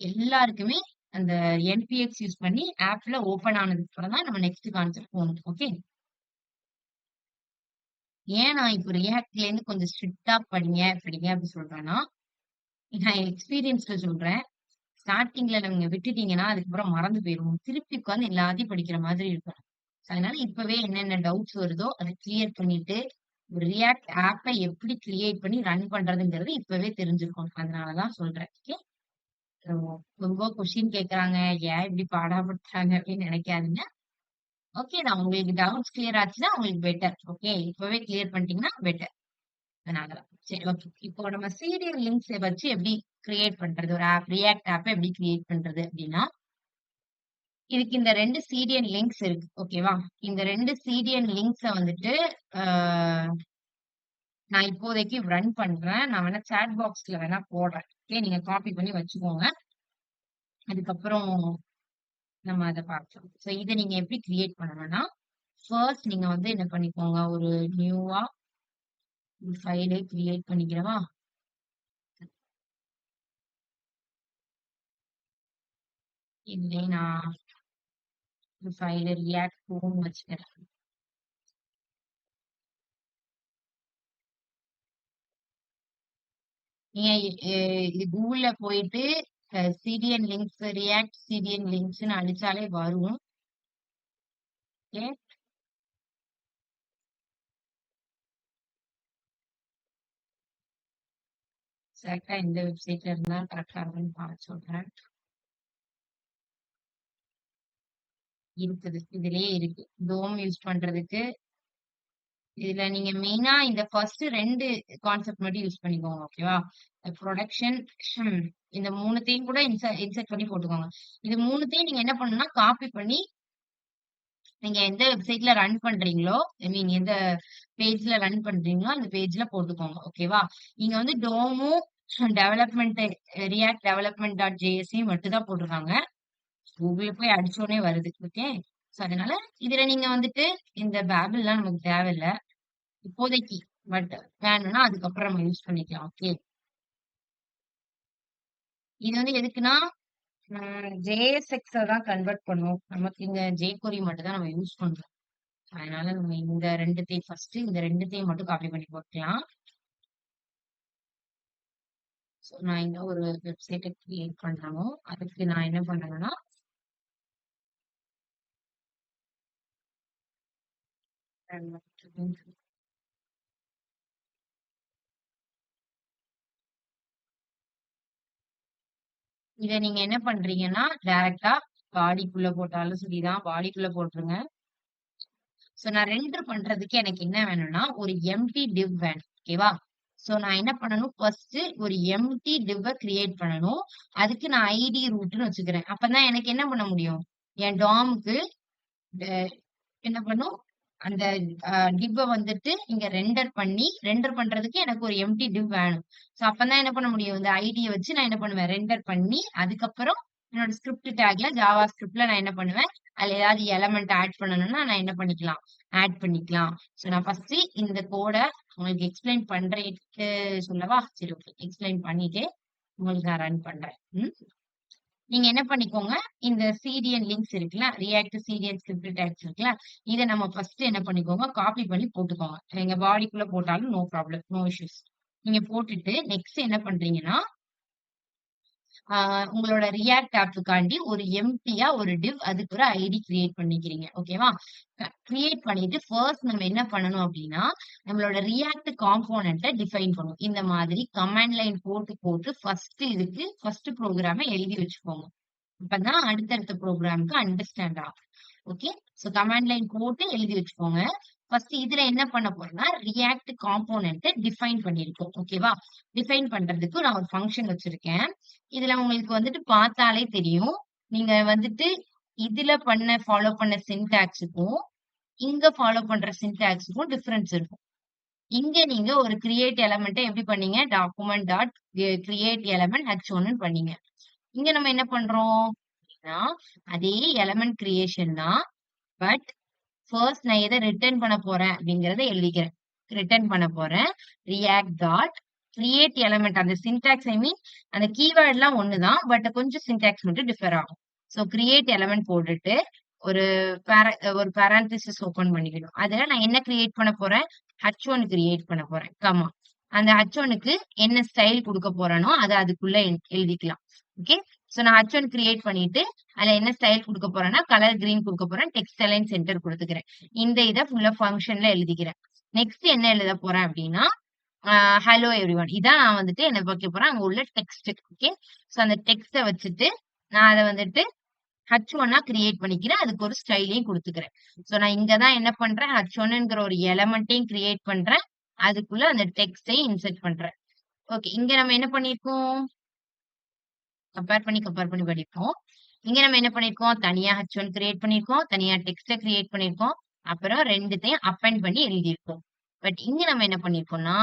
எல்லாருக்குமே அந்த என்பிஎக்ஸ் யூஸ் பண்ணி ஆப்ல ஓபன் ஆனதுக்கு அப்புறம் தான் நம்ம நெக்ஸ்ட் கான்செப்ட் போகணும். ஓகே. ஏன் நான் இப்போ ரியாக்ட்ல இருந்து கொஞ்சம் ஸ்ட்ரிக்ட்டா படிங்க அப்படி சொல்றேன்னா, நான் எக்ஸ்பீரியன்ஸ்ல சொல்றேன். ஸ்டார்ட்டிங்ல நீங்க விட்டுட்டீங்கன்னா, அதுக்கப்புறம் மறந்து போயிரும். திருப்பி உட்கார்ந்து எல்லாத்தையும் படிக்கிற மாதிரி இருக்கும். அதனால இப்பவே என்னென்ன டவுட்ஸ் வருதோ அத கிளியர் பண்ணிட்டு, ஒரு ரியாக்ட் ஆப்ப எப்படி கிரியேட் பண்ணி ரன் பண்றதுங்கிறது இப்பவே தெரிஞ்சிருக்கணும். அதனால தான் சொல்றேன். ஓகே. ஸோ ரொம்ப கொஸ்டின் கேட்கறாங்க. ஏன் இப்படி பாடாப்படுத்துறாங்க அப்படின்னு நினைக்காதீங்க. ஓகே. நான் உங்களுக்கு டவுட்ஸ் கிளியர் ஆச்சுன்னா உங்களுக்கு பெட்டர். ஓகே. இப்பவே கிளியர் பண்ணிட்டீங்கன்னா பெட்டர். அதனால தான். சரி ஓகே. இப்போ நம்ம சீரியல் லிங்க்ஸ வச்சு எப்படி கிரியேட் பண்றது? ஒரு ஆப் ரியாக்ட் ஆப்ப எப்படி கிரியேட் பண்றது அப்படின்னா, இதுக்கு இந்த 2 சீரியல் லிங்க்ஸ் இருக்கு. ஓகேவா? இந்த 2 சீரியல் லிங்க்ஸ வந்துட்டு ஆ நான் இப்போதைக்கு ரன் பண்றேன். நான் வேணா சாட் பாக்ஸ்ல வேணா போடுறேன். ஓகே. நீங்க காப்பி பண்ணி வச்சுக்கோங்க. அதுக்கப்புறம் நம்ம அத பார்க்கலாம். சோ இத நீங்க எப்படி கிரியேட் பண்ணணும்னா, ஃபர்ஸ்ட் நீங்க வந்து என்ன பண்ணிக்கோங்க, ஒரு நியூவா ஒரு ஃபைலே கிரியேட் பண்ணிக்கிறவா? இதுலயே நான் ஒரு ஃபைல ரியாக்ட் 2ன்னு வச்சுக்கிறேன். நீங்க இது கூகுள்ல போயிட்டு சிடிஎன் லிங்க்ஸ் ரியாக்ட் சிடிஎன் லிங்க்ஸ்ன்னு அடிச்சாலே வரும். ஓகே. கரெக்ட்டா இந்த வெப்சைட்ல இருந்தா கரெக்ட்டா இருக்குன்னு பார்த்து சொல்றேன். இருக்குது. இதுலயே இருக்கு. டோம் யூஸ் பண்றதுக்கு இதுல நீங்க மெயினா இந்த ஃபர்ஸ்ட் 2 கான்செப்ட் மட்டும் யூஸ் பண்ணிக்கோங்க. ஓகேவா? புரொடக்ஷன் இந்த 3த்தையும் கூட இன்சர்ட் பண்ணி போட்டுக்கோங்க. இது 3த்தையும் நீங்க என்ன பண்ணணும்னா காப்பி பண்ணி நீங்க எந்த வெப்சைட்ல ரன் பண்றீங்களோ, ஐ மீன் எந்த பேஜ்ல ரன் பண்றீங்களோ, அந்த பேஜ்ல போட்டுக்கோங்க. ஓகேவா? நீங்க வந்து டோமும் டெவலப்மெண்ட் ரியாக்ட் டெவலப்மெண்ட் டாட் ஜேஎஸ்ஸையும் மட்டும் தான் போட்டிருக்காங்க. கூகுள்ல போய் அடிச்சோனே வருது. ஓகே. சோ அதனால இதுல நீங்க வந்துட்டு இந்த பேபிள்லாம் நமக்கு தேவையில்ல. இப்போதைக்கு. பட் வேணும்னா அதுக்கப்புறம் நம்ம யூஸ் பண்ணிக்கலாம். ஓகே. இது வந்து எதுக்குன்னா, JSX தான் கன்வெர்ட் பண்ணும். நமக்கு இங்க jQuery மட்டும் தான் நம்ம யூஸ் பண்றோம். அதனால நம்ம இந்த 2த்தையும் ஃபர்ஸ்ட் இந்த 2த்தையும் மட்டும் காப்பி பண்ணி போட்டுக்கலாம். சோ நான் இங்க ஒரு வெப்சைட்ட கிரியேட் பண்ணணும். அதுக்கு நான் என்ன பண்ணணும்னா, இத நீங்க என்ன பண்றீங்கன்னா, டைரக்ட்டா பாடிக்குள்ள போட்டாலும் சரிதான். பாடிக்குள்ள போட்டுருங்க. சோ நான் ரெண்டர் பண்றதுக்கு எனக்கு என்ன வேணும்னா, ஒரு எம்ப்டி டிவ் வேணும். ஓகேவா? சோ நான் என்ன பண்ணணும், ஃபர்ஸ்ட் ஒரு எம்ப்டி டிவ்வ கிரியேட் பண்ணணும். அதுக்கு நான் ஐடி ரூட்ன்னு வச்சுக்கிறேன். அப்பதான் எனக்கு என்ன பண்ண முடியும்? என் டாம்க்கு என்ன பண்ணும்? அந்த டிவ்வ வந்துட்டு இங்க ரெண்டர் பண்றதுக்கு எனக்கு ஒரு எம்ப்டி டிவ் வேணும். சோ அப்பதான் என்ன பண்ண முடியும்? இந்த ஐடிய வச்சு நான் என்ன பண்ணுவேன்? ரெண்டர் பண்ணி, அதுக்கப்புறம் என்னோட ஸ்கிரிப்ட் டேக்ல ஜாவா ஸ்கிரிப்ட்ல நான் என்ன பண்ணுவேன்? அதுல ஏதாவது எலமெண்ட் ஆட் பண்ணணும்னா நான் என்ன பண்ணிக்கலாம்? ஆட் பண்ணிக்கலாம். சோ நான் ஃபர்ஸ்ட் இந்த கோட உங்களுக்கு எக்ஸ்பிளைன் பண்றேன்ட்டு சொல்லவா? சரி ஓகே. எக்ஸ்பிளைன் பண்ணிட்டு உங்களுக்கு நான் ரன் பண்றேன். ம். நீங்க என்ன பண்ணிக்கோங்க, இந்த சிடிஎன் லிங்க்ஸ் இருக்குல்ல, ரியாக்ட் சிடிஎன் ஸ்கிரிப்ட் டேக்ஸ் இருக்குல்ல, இத நம்ம ஃபர்ஸ்ட் என்ன பண்ணிக்கோங்க, காப்பி பண்ணி போட்டுக்கோங்க. எங்க பாடிக்குள்ள போட்டாலும் நோ ப்ராப்ளம், நோ இஷ்யூஸ். நீங்க போட்டுட்டு நெக்ஸ்ட் என்ன பண்றீங்கன்னா, உங்களோட ரியாக்ட் ஆப்புக்காண்டி ஒரு எம்ப்டியா ஒரு டிவ் அதுக்கு ஒரு ஐடி கிரியேட் பண்ணிக்கிறீங்க. ஓகேவா? கிரியேட் பண்ணிட்டு ஃபர்ஸ்ட் நம்ம என்ன பண்ணணும் அப்டின்னா, நம்மளோட ரியாக்ட் காம்போனன்ட்ட டிஃபைன் பண்ணணும். இந்த மாதிரி கமாண்ட் லைன் போட்டு போட்டு ஃபர்ஸ்ட் புரோகிராம எழுதி வச்சுக்கோங்க. அப்பதான் அடுத்தடுத்த ப்ரோகிராம்க்கு அண்டர்ஸ்டாண்ட் ஆகும். ஓகே. சோ கமாண்ட் லைன் போட்டு எழுதி வச்சுக்கோங்க. ஃபர்ஸ்ட் இதுல என்ன பண்ண போறோம்னா, ரியாக்ட் காம்போனன்ட்ட டிஃபைன் பண்ணியிருக்கோம். ஓகேவா? டிஃபைன் பண்றதுக்கு நான் ஒரு ஃபங்ஷன் வச்சிருக்கேன். இதுல உங்களுக்கு வந்துட்டு பார்த்தாலே தெரியும். நீங்க வந்துட்டு இதுல ஃபாலோ பண்ண சின்டாக்ஸுக்கும், இங்க ஃபாலோ பண்ற சின்டாக்ஸுக்கும் டிஃபரன்ஸ் இருக்கும். இங்க நீங்க ஒரு கிரியேட் எலிமெண்ட்ட எப்படி பண்ணீங்க? டாக்குமெண்ட் டாட் கிரியேட் எலிமெண்ட் h1ன்னு பண்ணீங்க. இங்க நம்ம என்ன பண்றோம் அப்படின்னா, அதே எலிமெண்ட் கிரியேஷன் தான். பட் ஃபர்ஸ்ட் நான் எதை ரிட்டர்ன் பண்ண போறேன் அப்படிங்கறத எழுதிக்கிறேன். ரிட்டர்ன் பண்ண போறேன். ரியாக்ட் டாட் கிரியேட் எலிமெண்ட் அந்த சின்டாக்ஸ் அந்த கீவேர்ட் எல்லாம் ஒண்ணுதான். பட் கொஞ்சம் சின்டாக்ஸ் மட்டும் டிஃபர் ஆகும். சோ கிரியேட் எலிமெண்ட் போட்டுட்டு ஒரு ஒரு பேரான்டிசிஸ் ஓபன் பண்ணிக்கணும். அதுல நான் என்ன கிரியேட் பண்ண போறேன்? h1 கிரியேட் பண்ண போறேன். கமா. அந்த h1க்கு என்ன ஸ்டைல் குடுக்க போறேனோ அத அதுக்குள்ள எழுதிக்கலாம். ஓகே. சோ நான் h1 கிரியேட் பண்ணிட்டு அதுல என்ன ஸ்டைல் குடுக்க போறேன்னா கலர் கிரீன் குடுக்க போறேன். டெக்ஸ்ட் அலைன் சென்டர் குடுத்துக்கிறேன். இந்த இத ஃபுல்லா ஃபங்ஷன்ல எழுதிக்கிறேன். நெக்ஸ்ட் என்ன எழுத போறேன் அப்படின்னா, ஹலோ எவ்ரிஒன். இதான் நான் வந்துட்டு என்ன வைக்க போறேன். அங்க உள்ள டெக்ஸ்ட். ஓகே. சோ அந்த டெக்ஸ்ட்ட வச்சுட்டு நான் அத வந்துட்டு h1ஆ கிரியேட் பண்ணிக்கிறேன். அதுக்கு ஒரு ஸ்டைலையும் குடுத்துக்கிறேன். சோ நான் இங்க தான் என்ன பண்றேன், h1ங்கிற ஒரு எலிமெண்ட்டையும் கிரியேட் பண்றேன். அதுக்குள்ள அந்த டெக்ஸ்டையும் இன்சர்ட் பண்றேன். ஓகே. இங்க நம்ம என்ன பண்ணியிருக்கோம்? கம்பேர் பண்ணி படிப்போம். இங்க நம்ம என்ன பண்ணியிருக்கோம்? தனியா h1 கிரியேட் பண்ணியிருக்கோம். தனியா டெக்ஸ்ட்ட கிரியேட் பண்ணியிருக்கோம். அப்புறம் 2த்தையும் அப்பெண்ட் பண்ணி எழுதியிருக்கோம். பட் இங்க நம்ம என்ன பண்ணியிருக்கோம்னா,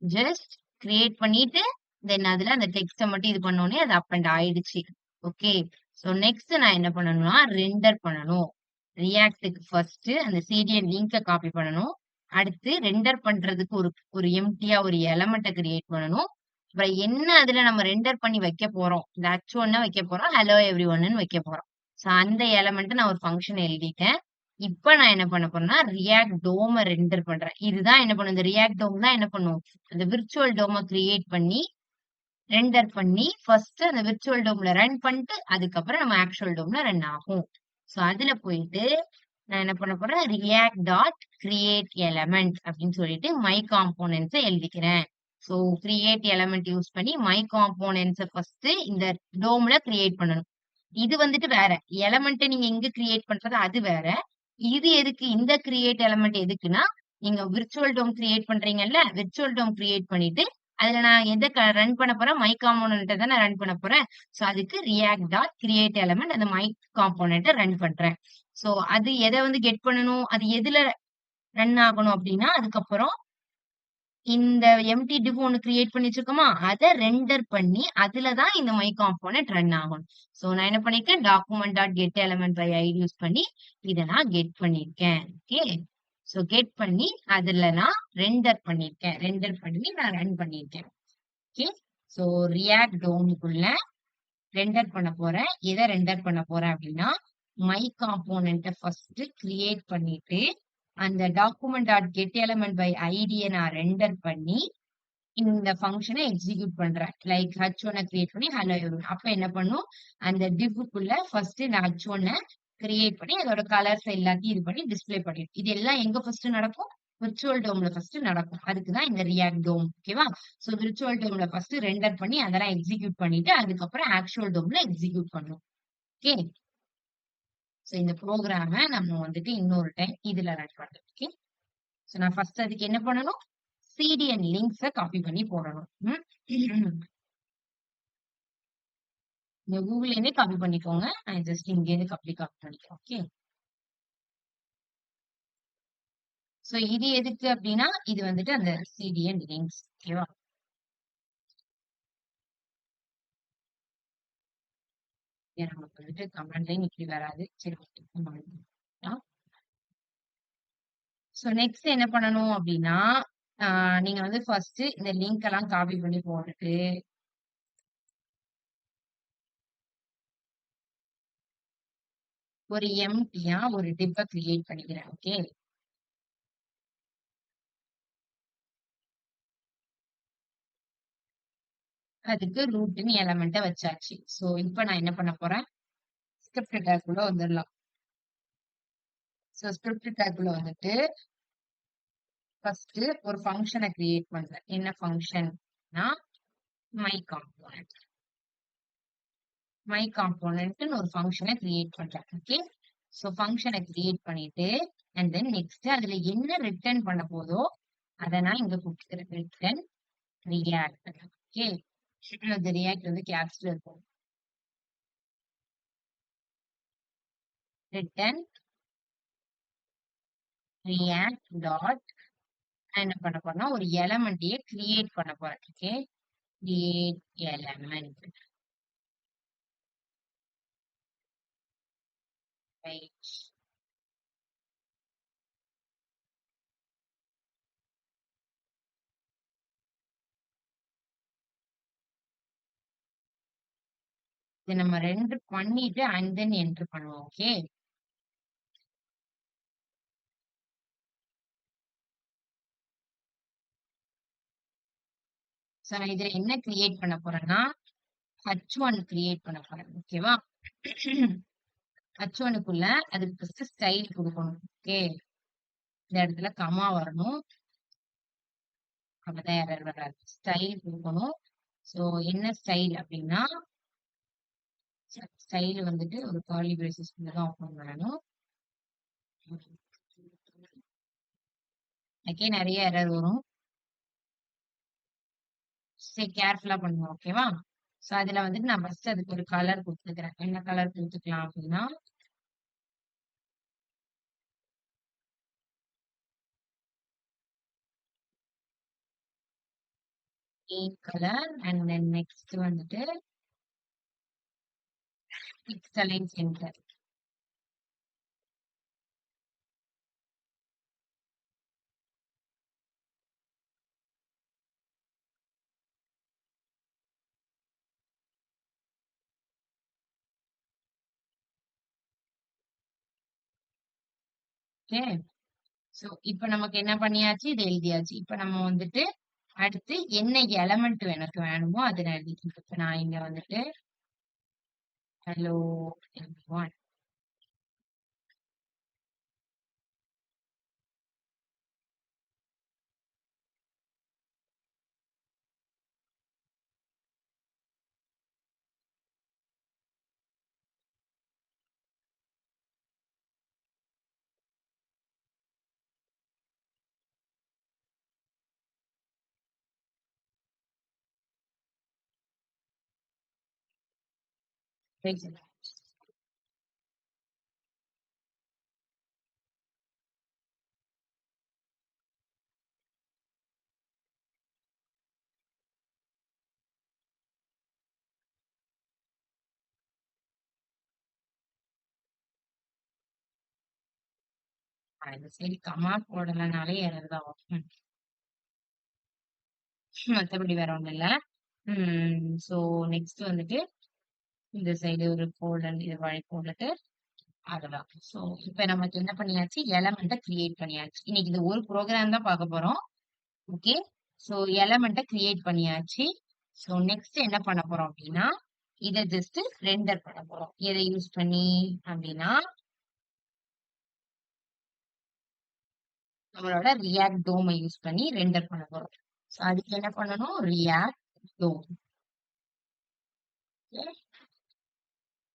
ஜஸ்ட் கிரியேட் பண்ணிட்டு, தென் அதுல அந்த டெக்ஸ்ட்ட மட்டும் இது பண்ணோனே அது அப்பெண்ட் ஆயிடுச்சு. ஓகே. சோ நெக்ஸ்ட் நான் என்ன பண்ணணும்னா, ரெண்டர் பண்ணணும். ரியாக்ட்க்கு ஃபர்ஸ்ட் அந்த சிடிஎன் லிங்க காப்பி பண்ணணும். அடுத்து ரெண்டர் பண்றதுக்கு ஒரு எம்ப்டியா ஒரு எலிமெண்ட்ட கிரியேட் பண்ணணும். அப்புறம் என்ன அதுல நம்ம ரெண்டர் பண்ணி வைக்க போறோம். இந்த h1 வைக்க போறோம். ஹலோ எவ்ரிஒன்னு வைக்க போறோம். சோ அந்த எலிமெண்ட் நான் ஒரு ஃபங்ஷன் எழுதிட்டேன். இப்ப நான் என்ன பண்ண போறேன்னா, ரியாக்ட் டோம ரெண்டர் பண்றேன். இதுதான் என்ன பண்ணும், இந்த ரியாக்ட் டோம் தான் என்ன பண்ணும், அந்த விர்ச்சுவல் டோம கிரியேட் பண்ணி, ரெண்டர் பண்ணி, ஃபர்ஸ்ட் அந்த விர்ச்சுவல் டோம்ல ரன் பண்ணிட்டு, அதுக்கப்புறம் நம்ம ஆக்சுவல் டோம்ல ரன் ஆகும். சோ அதுல போயிட்டு நான் என்ன பண்ண போறேன், ரியாக்ட் டாட் கிரியேட் எலிமெண்ட் அப்படின்னு சொல்லிட்டு மை காம்போனன்ட்ஸ எழுதிக்கிறேன். சோ கிரியேட் எலிமெண்ட் யூஸ் பண்ணி மை காம்போனன்ட்ஸ ஃபர்ஸ்ட் இந்த டோம்ல கிரியேட் பண்ணணும். இது வந்துட்டு வேற. எலிமெண்ட் நீங்க இங்க கிரியேட் பண்றது அது வேற. இது எதுக்கு? இந்த கிரியேட் எலிமெண்ட் எதுக்குன்னா, நீங்க விர்ச்சுவல் டோம் கிரியேட் பண்றீங்கல்ல, விர்ச்சுவல் டோம் கிரியேட் பண்ணிட்டு, அதுல நான் எத ரன் பண்ண போறேன்? மை காம்போனன்ட்ட தானே ரன் பண்ண போறேன். சோ அதுக்கு ரியாக்ட் டாட் கிரியேட் எலிமெண்ட் அந்த மை காம்போனன்ட்ட ரன் பண்றேன். சோ அது எத வந்து கெட் பண்ணணும்? அது எதுல ரன் ஆகணும் அப்டின்னா, அதுக்கப்புறம் இந்த எம்ப்டி டிவ் ஒண்ணு கிரியேட் பண்ணி வச்சிருக்கோமா? அத ரெண்டர் பண்ணி, அதுல தான் இந்த மை காம்போனன்ட் ரன் ஆகணும். சோ நான் என்ன பண்ணிருக்கேன்? Document dot get element by ID use பண்ணி இத நான் கெட் பண்ணியிருக்கேன். ஓகே. சோ கெட் பண்ணி அதுல நான் ரெண்டர் பண்ணியிருக்கேன். ரெண்டர் பண்ணி நான் ரன் பண்ணியிருக்கேன். ஓகே. சோ ரியாக்ட் டோமுக்குள்ள ரெண்டர் பண்ண போறேன். எத ரெண்டர் பண்ண போறேன் அப்டின்னா, மை காம்போனன்ட்ட ஃபர்ஸ்ட் கிரியேட் பண்ணிட்டு, அந்த document dot get element by ஐடிய நான் ரெண்டர் பண்ணி, இந்த ஃபங்ஷன எக்ஸிக்யூட் பண்றேன். லைக் h1 கிரியேட் பண்ணி ஹலோ எவ்ரிவன். அப்ப என்ன பண்ணும்? அந்த டிவ்வுக்குள்ள ஃபர்ஸ்ட் இந்த h1 கிரியேட் பண்ணி அதோட கலர்ஸ் எல்லாத்தையும் இது பண்ணி டிஸ்ப்ளே பண்ணிடும். இது எல்லாம் எங்க ஃபர்ஸ்ட் நடக்கும்? விர்ச்சுவல் டோம்ல ஃபர்ஸ்ட் நடக்கும். அதுக்கு தான் இந்த ரியாக்ட் டோம். ஓகேவா? சோ விர்ச்சுவல் டோம்ல ஃபர்ஸ்ட் ரெண்டர் பண்ணி அதெல்லாம் எக்ஸிக்யூட் பண்ணிட்டு அதுக்கப்புறம் ஆக்சுவல் டோம்ல எக்ஸிக்யூட் பண்ணும். ஓகே. சோ இந்த ப்ரோகிராம நம்ம வந்துட்டு இன்னொரு டைம் இதுல ரன் பண்றோம். ஓகே. சோ நான் ஃபர்ஸ்ட் அதுக்கு என்ன பண்ணணும்? சிடிஎன் லிங்க்ஸ காப்பி பண்ணி போடணும். நீங்க கூகுள்லேருந்தே காப்பி பண்ணிக்கோங்க. நான் ஜஸ்ட் இங்கேருந்து காப்பி பண்ணிக்கிறேன். ஓகே. சோ இது எதுக்கு அப்படின்னா, இது வந்துட்டு அந்த சிடிஎன் லிங்க்ஸ். ஓகேவா? நமக்கு வந்துட்டு கமெண்ட் லைன் இப்படி வராது. சரி ஓகே. சோ நெக்ஸ்ட் என்ன பண்ணணும் அப்படின்னா, நீங்க வந்து ஃபர்ஸ்ட் இந்த லிங்க் எல்லாம் காப்பி பண்ணி போட்டுட்டு ஒரு எம்டியா ஒரு டிப்ப கிரியேட் பண்ணிக்கிறேன். ஓகே. அதுக்கு ரூட்னு எலமெண்ட்ட வச்சாச்சு. சோ இப்ப நான் என்ன பண்ண போறேன்? ஸ்கிரிப்ட் டேக்குள்ள வந்துடலாம். சோ ஸ்கிரிப்ட் டேக்குள்ள வந்துட்டு ஃபர்ஸ்ட் ஒரு ஃபங்க்ஷனை கிரியேட் பண்றேன். என்ன ஃபங்க்ஷன்னா மை காம்போனன்ட். மை காம்போனன்ட்னு ஒரு ஃபங்க்ஷனை கிரியேட் பண்றேன். ஓகே. சோ ஃபங்க்ஷனை கிரியேட் பண்ணிட்டு அண்ட் தென் நெக்ஸ்ட் அதுல என்ன ரிட்டர்ன் பண்ண போதோ அதை நான் இங்க கொடுத்துக்கிறேன். Return react. ஓகே. அந்த ரியாக்ட் வந்து கேப்ஸ்ல இருக்கும். ரிட்டர்ன் ரியாக்ட் டாட் நான் என்ன பண்ண போறேன்னா ஒரு எலமெண்ட்டையே கிரியேட் பண்ண போறேன். ஓகே. Create element. ரைட். இதை நம்ம ரெண்டு பண்ணிட்டு அண்ட் தென் என்டர் பண்ணுவோம். ஓகே. சோ நான் இதுல என்ன கிரியேட் பண்ண போறேன்னா h1 கிரியேட் பண்ண போறேன். ஓகேவா. h1க்குள்ள அதுக்கு ஃபர்ஸ்ட் ஸ்டைல் கொடுக்கணும். ஓகே. இந்த இடத்துல கமா வரணும். அப்பதான் எரர் வராது. ஸ்டைல் கொடுக்கணும். சோ என்ன ஸ்டைல் அப்படின்னா ஸ்டைல் வந்துட்டு ஒரு கர்லி பிரேசஸ் தான் ஓபன் பண்ணணும். அதுக்கே நிறைய எரர் வரும். சரி கேர்ஃபுல்லா பண்ணுவோம். ஓகேவா. சோ அதுல வந்துட்டு நான் ஃபர்ஸ்ட் அதுக்கு ஒரு கலர் கொடுத்துக்கிறேன். என்ன கலர் கொடுத்துக்கலாம் அப்படின்னா green colour and then next வந்துட்டு பிக்சலைன் சென்டர். ஓகே. சோ இப்ப நமக்கு என்ன பண்ணியாச்சு, இது எழுதியாச்சு. இப்ப நம்ம வந்துட்டு அடுத்து என்ன எலமெண்ட் எனக்கு வேணுமோ அதை நான் எழுதிட்டு இப்ப நான் இங்க வந்துட்டு ஹலோ எவ்ரிவன். அது சரி கமா போடலனாலே எரர் தான் வரும். மத்தபடி வேற ஒண்ணும் இல்ல. சோ நெக்ஸ்ட் வந்துட்டு இந்த சைடு ஒரு கோலன் இது வழி போட்டுட்டு அதெல்லாம். சோ இப்ப நமக்கு என்ன பண்ணியாச்சு, எலமெண்ட்ட கிரியேட் பண்ணியாச்சு. இன்னைக்கு இது ஒரு ப்ரோக்ராம் தான் பார்க்க போறோம். ஓகே. சோ எலமெண்ட்ட கிரியேட் பண்ணியாச்சு. சோ நெக்ஸ்ட் என்ன பண்ண போறோம் அப்படின்னா இதை ஜஸ்ட் ரெண்டர் பண்ண போறோம். எதை யூஸ் பண்ணி அப்படின்னா நம்மளோட ரியாக்ட் டோமை யூஸ் பண்ணி ரெண்டர் பண்ண போறோம். சோ அதுக்கு என்ன பண்ணணும், React DOM.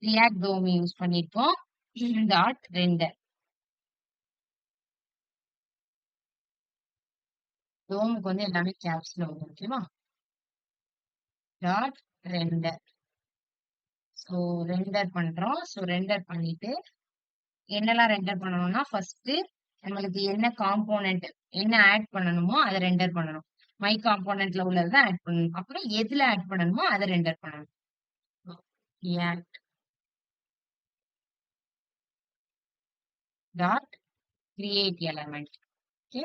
React DOM use பண்ணிருக்கோம். Dot render. டோமுக்கு வந்து எல்லாமே கேப்ஸ்ல வரும். ஓகேவா. Dot render. சோ ரெண்டர் பண்றோம். சோ ரெண்டர் பண்ணிட்டு என்னெல்லாம் ரெண்டர் பண்ணணும்னா ஃபர்ஸ்ட் நம்மளுக்கு என்ன காம்போனன்ட் என்ன ஆட் பண்ணணுமோ அதை ரெண்டர் பண்ணணும். மை காம்போனன்ட்ல உள்ளதை ஆட் பண்ணணும். அப்புறம் எதுல ஆட் பண்ணணுமோ அதை ரெண்டர் பண்ணணும். React dot create element. Okay.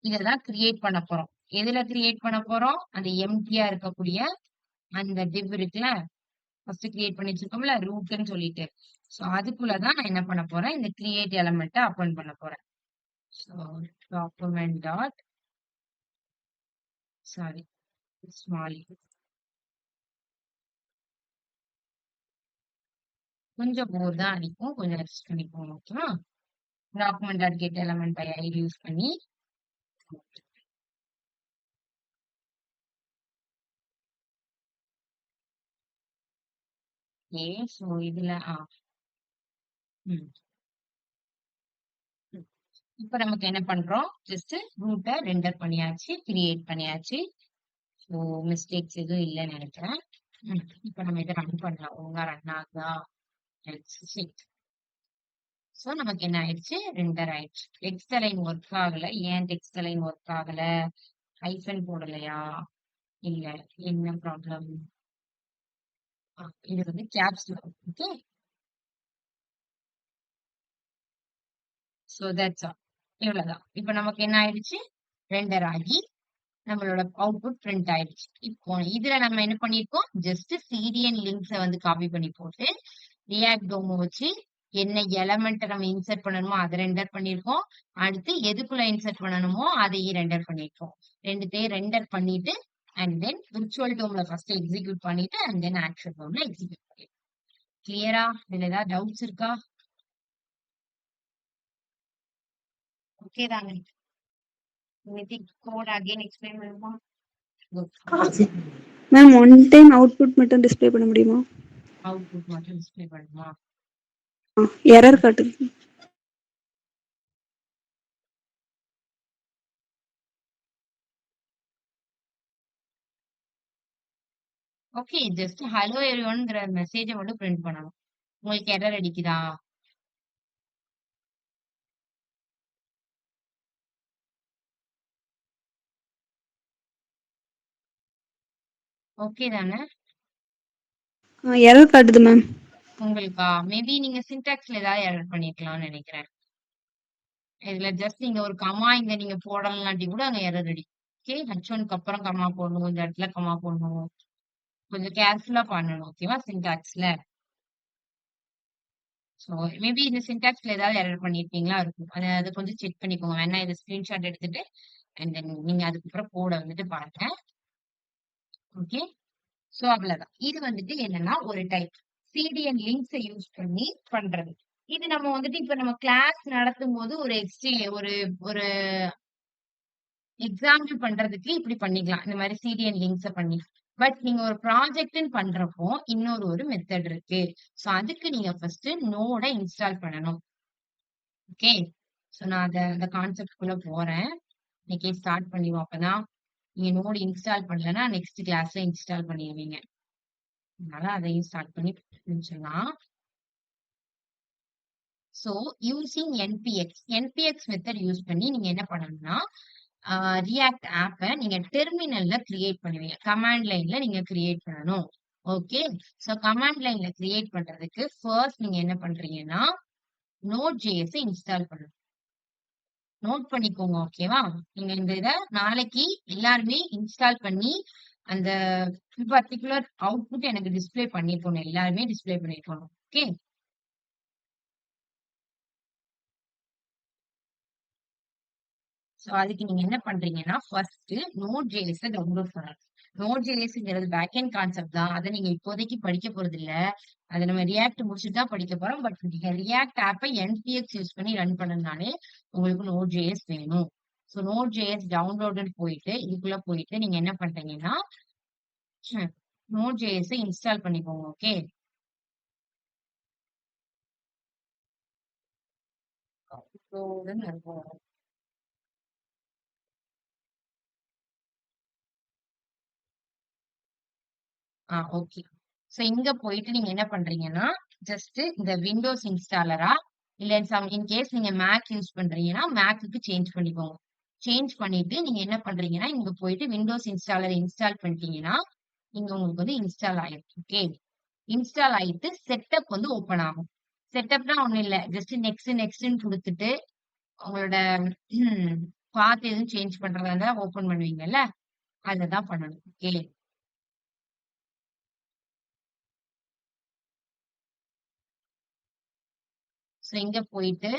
இதெல்லாம் கிரியேட் பண்ண போறோம். எதுல கிரியேட் பண்ண போறோம், அந்த எம்டியா இருக்கக்கூடிய அந்த டிவ் இருக்குல்ல, ஃபர்ஸ்ட் கிரியேட் பண்ணி வச்சிருக்கோம்ல ரூட்னு சொல்லிட்டு. சோ அதுக்குள்ளதான் நான் என்ன பண்ண போறேன், இந்த கிரியேட் எலிமெண்ட்ட அப்பெண்ட் பண்ண போறேன். So document dot sorry small கொஞ்சம் போர் தான் அடிக்கும். கொஞ்சம் அட்ஜஸ்ட் பண்ணிக்கோங்க. ஓகேவா? Document dot get element by ID use பண்ணி சோ இதுல ம். ம். இப்ப நமக்கு என்ன பண்றோம்? ஜஸ்ட் ரூட்ட ரெண்டர் பண்ணியாச்சு, கிரியேட் பண்ணியாச்சு. ஸோ மிஸ்டேக்ஸ் எதுவும் இல்லைன்னு நினைக்கிறேன். இப்ப நம்ம இதை ரன் பண்ணலாம். ஒழுங்கா ரன் ஆகுதா? ஸோ நமக்கு என்ன ஆயிடுச்சு? ரெண்டர் ஆயிடுச்சு. டெக்ஸ்ட் அலைன் ஒர்க் ஆகல. ஏன் டெக்ஸ்ட் அலைன் ஒர்க் ஆகல? ஹைஃபன் போடலையா? இல்ல. என்ன ப்ராப்ளம்? இது வந்து caps okay. So that's all. இவ்வளவுதான். இப்ப நமக்கு என்ன ஆயிடுச்சு? ரெண்டர் ஆகி நம்மளோட அவுட்புட் பிரிண்ட் ஆயிடுச்சு. இப்போ இதுல நம்ம என்ன பண்ணிருக்கோம்? ஜஸ்ட் சிடிஎன் லிங்க்ஸ வந்து காப்பி பண்ணி போட்டு ரியாக்ட் டோமோ வச்சு என்ன எலமெண்ட் நம்ம இன்சர்ட் பண்ணணுமோ அதை ரெண்டர் பண்ணிருக்கோம். அடுத்து எதுக்குள்ள இன்சர்ட் பண்ணணுமோ அதையும் ரெண்டர் பண்ணிருக்கோம். ரெண்டுத்தையும் ரெண்டர் பண்ணிட்டு அண்ட் தென் விர்ச்சுவல் டோம்ல ஃபர்ஸ்ட் எக்ஸிக்யூட் பண்ணிட்டு அண்ட் தென் ஆக்சுவல் டோம்ல எக்ஸிக்யூட் பண்ணிருக்கோம். கிளியரா? இதுல ஏதாவது டவுட்ஸ் இருக்கா? ஓகே தானே? கோட் அகைன் எக்ஸ்பிளைன் பண்ணுமா? மேம் ஒன் டைம் அவுட்புட் மட்டும் டிஸ்ப்ளே பண்ண முடியுமா? அவுட்புட் மட்டும் டிஸ்ப்ளே பண்ணுமா? எரர் காட்டுது. ஓகே, ஜஸ்ட் ஹலோ எவ்ரிவன்ங்கிற மெசேஜை மட்டும் பிரிண்ட் பண்ணணும். உங்களுக்கு எரர் அடிக்குதா? ஓகே தானே? எரர் காட்டுது மேம். உங்களுக்கா? மேபி நீங்க சின்டாக்ஸ்ல ஏதாவது எரர் பண்ணிருக்கலாம்னு நினைக்கிறேன். இதுல ஜஸ்ட் நீங்க ஒரு கமா இங்க நீங்க போடலாட்டி கூட அங்க எரர் அடிக்கும். ஓகே, H1க்கு அப்புறம் கமா போடணும், இந்த இடத்துல கமா போடணும். கொஞ்சம் கேர்ஃபுல்லா பண்ணணும். ஓகேவா? சின்டாக்ஸ்ல. ஸோ மேபி இந்த சின்டாக்ஸ்ல ஏதாவது எரர் பண்ணிருப்பீங்களா இருக்கும். அதை கொஞ்சம் செக் பண்ணிக்கோங்க. வேணா இதை ஸ்கிரீன்ஷாட் எடுத்துட்டு அண்ட் தென் நீங்க அதுக்கப்புறம் கோட வந்துட்டு பாருங்க. ஓகே, சோ அவ்வளவுதான். இது வந்துட்டு என்னன்னா ஒரு டைப் சிடிஎன் லிங்க்ஸை யூஸ் பண்ணி பண்றது. இது நம்ம வந்துட்டு இப்ப நம்ம கிளாஸ் நடத்தும் போது ஒரு ஒரு ஒரு எக்ஸாம்பிள் பண்றதுக்கு இப்படி பண்ணிக்கலாம். இந்த மாதிரி சிடிஎன் லிங்க்ஸை பண்ணி. பட் நீங்க ஒரு ப்ராஜெக்ட்னு பண்றப்போ ஒரு மெத்தட் இருக்கு. சோ அதுக்கு நீங்க ஃபர்ஸ்ட் நோட இன்ஸ்டால் பண்ணணும். ஓகே, சோ நான் அந்த கான்செப்ட் குள்ள போறேன். இன்னைக்கு ஸ்டார்ட் பண்ணிடுவோம். அப்பதான் நீங்க நோடு இன்ஸ்டால் பண்ணலன்னா நெக்ஸ்ட் கிளாஸ்ல இன்ஸ்டால் பண்ணிடுவீங்க. அதனால அதையும் ஸ்டார்ட் பண்ணி முடிச்சிடலாம். சோ யூசிங் என்பிஎக்ஸ் மெத்தட் யூஸ் பண்ணி நீங்க என்ன பண்ணணும்னா ரியாக்ட் ஆப்பை நீங்க டெர்மினல்ல கிரியேட் பண்ணுவீங்க. கமாண்ட் லைன்ல நீங்க கிரியேட் பண்ணணும். ஓகே, சோ கமாண்ட் லைன்ல கிரியேட் பண்றதுக்கு ஃபர்ஸ்ட் நீங்க என்ன பண்றீங்கன்னா Node.js இன்ஸ்டால் பண்ணணும். நோட் பண்ணிக்கோங்க. ஓகேவா? நீங்க இந்த இதை நாளைக்கு எல்லாருமே இன்ஸ்டால் பண்ணி அந்த பர்டிகுலர் அவுட்புட் எனக்கு டிஸ்பிளே பண்ணிருக்கணும். எல்லாருமே டிஸ்பிளே பண்ணிருக்கணும். ஓகே, சோ அதுக்கு நீங்க என்ன பண்றீங்கன்னா ஃபர்ஸ்ட் Node.js டவுன்லோட் பண்ணணும். Node.jsங்கிறது பேக்எண்ட் கான்செப்ட் தான். அதை நீங்க இப்போதைக்கு படிக்க போறது இல்ல. அதை நம்ம ரியாக்ட் முடிச்சுட்டு தான் படிக்க போறோம். பட் நீங்க ரியாக்ட் ஆப்பை NPX யூஸ் பண்ணி ரன் பண்ணதுனாலே உங்களுக்கு Node.js வேணும். ஸோ Node.js டவுன்லோடுன்னு போயிட்டு இதுக்குள்ள போயிட்டு நீங்க என்ன பண்றீங்கன்னா Node.js இன்ஸ்டால் பண்ணிக்கோங்க. Okay, okay. சோ இங்க போயிட்டு நீங்க என்ன பண்றீங்கன்னா ஜஸ்ட் இந்த விண்டோஸ் இன்ஸ்டாலரா இல்ல இன்கேஸ் நீங்க மேக் யூஸ் பண்றீங்கன்னா மேக்குக்கு சேஞ்ச் பண்ணிக்கோங்க. சேஞ்ச் பண்ணிட்டு நீங்க என்ன பண்றீங்கன்னா இங்க போயிட்டு விண்டோஸ் இன்ஸ்டாலர் இன்ஸ்டால் பண்ணிட்டீங்கன்னா இங்க உங்களுக்கு வந்து இன்ஸ்டால் ஆயிருக்கு. ஓகே, இன்ஸ்டால் ஆயிட்டு செட்டப் வந்து ஓபன் ஆகும். செட்டப்னா ஒண்ணும் இல்ல, ஜஸ்ட் நெக்ஸ்ட்னு கொடுத்துட்டு உங்களோட பாத் எதுவும் சேஞ்ச் பண்றதா இருந்தா ஓபன் பண்ணுவீங்கல்ல, அததான் பண்ணணும். ஓகே, ஸோ இங்க போயிட்டு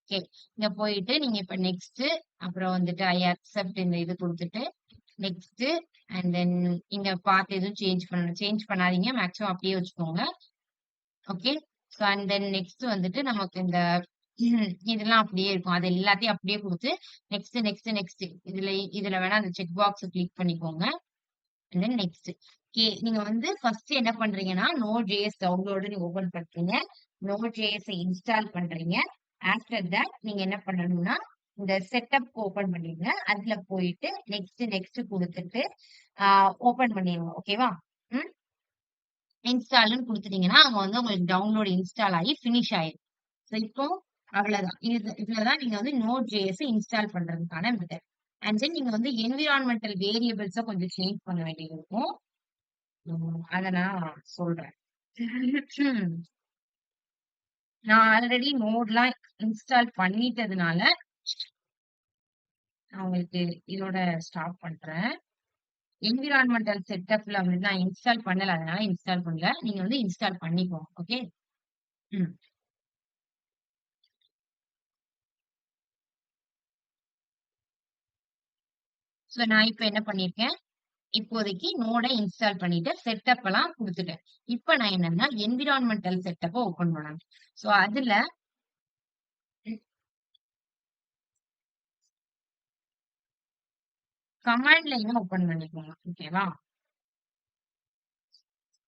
ஓகே, இங்க போயிட்டு நீங்க இப்ப நெக்ஸ்ட், அப்புறம் வந்துட்டு ஐ அக்செப்ட் இந்த இது கொடுத்துட்டு நெக்ஸ்ட், அண்ட் தென் இங்க பார்த்து எதுவும் சேஞ்ச் பண்ணாதீங்க, மேக்ஸிமம் அப்படியே வச்சுக்கோங்க. Okay, so and then next வந்துட்டு நமக்கு இந்த இதெல்லாம் அப்படியே இருக்கும், அது எல்லாத்தையும் அப்படியே கொடுத்து நெக்ஸ்ட் நெக்ஸ்ட் நெக்ஸ்ட் இதுல வேணா அந்த செக் பாக்ஸ் கிளிக் பண்ணிக்கோங்க. And then next. ஓகே, நீங்க வந்து ஃபர்ஸ்ட் என்ன பண்றீங்கன்னா Node.js டவுன்லோடு நீங்க ஓபன் பண்றீங்க, Node.js இன்ஸ்டால் பண்றீங்க. ஆஃப்டர் தட் நீங்க என்ன பண்ணணும்னா இந்த செட்டப் ஓபன் பண்ணிடுங்க, அதுல போயிட்டு நெக்ஸ்ட் நெக்ஸ்ட் கொடுத்துட்டு ஓபன் பண்ணிடுங்க. ஓகேவா? இன்ஸ்டால்னு கொடுத்துட்டீங்கன்னா அங்க வந்து உங்களுக்கு டவுன்லோட் இன்ஸ்டால் ஆகி ஃபினிஷ் ஆயிடும். ஸோ இப்போ அவ்வளவுதான். இதுலதான் நீங்க வந்து Node.js இன்ஸ்டால் பண்றதுக்கான மெத்தட். அண்ட் தென் நீங்க வந்து என்விரான்மெண்டல் வேரியபிள்ஸ கொஞ்சம் சேஞ்ச் பண்ண வேண்டியது இருக்கும். அத நான் சொல்றேன். நான் ஆல்ரெடி நோட்லாம் இன்ஸ்டால் பண்ணிட்டதுனால நான் உங்களுக்கு இதோட ஸ்டாப் பண்றேன். என்விரான்மெண்டல் செட்டப்ல வந்து நான் இன்ஸ்டால் பண்ணல, அதனால இன்ஸ்டால் பண்ணல. நீங்க வந்து இன்ஸ்டால் பண்ணிக்கோங்க. ஓகே. ஸோ நான் இப்ப என்ன பண்ணிருக்கேன், இப்போதைக்கு நோட இன்ஸ்டால் பண்ணிட்டு செட்டப் எல்லாம் கொடுத்துட்டேன். இப்ப நான் என்னன்னா என்விரான்மெண்டல் செட்டப்பை ஓபன் பண்ணணும். ஸோ அதுல கமாண்ட் லைன் ஓபன் பண்ணிக்கோங்க. ஓகேவா?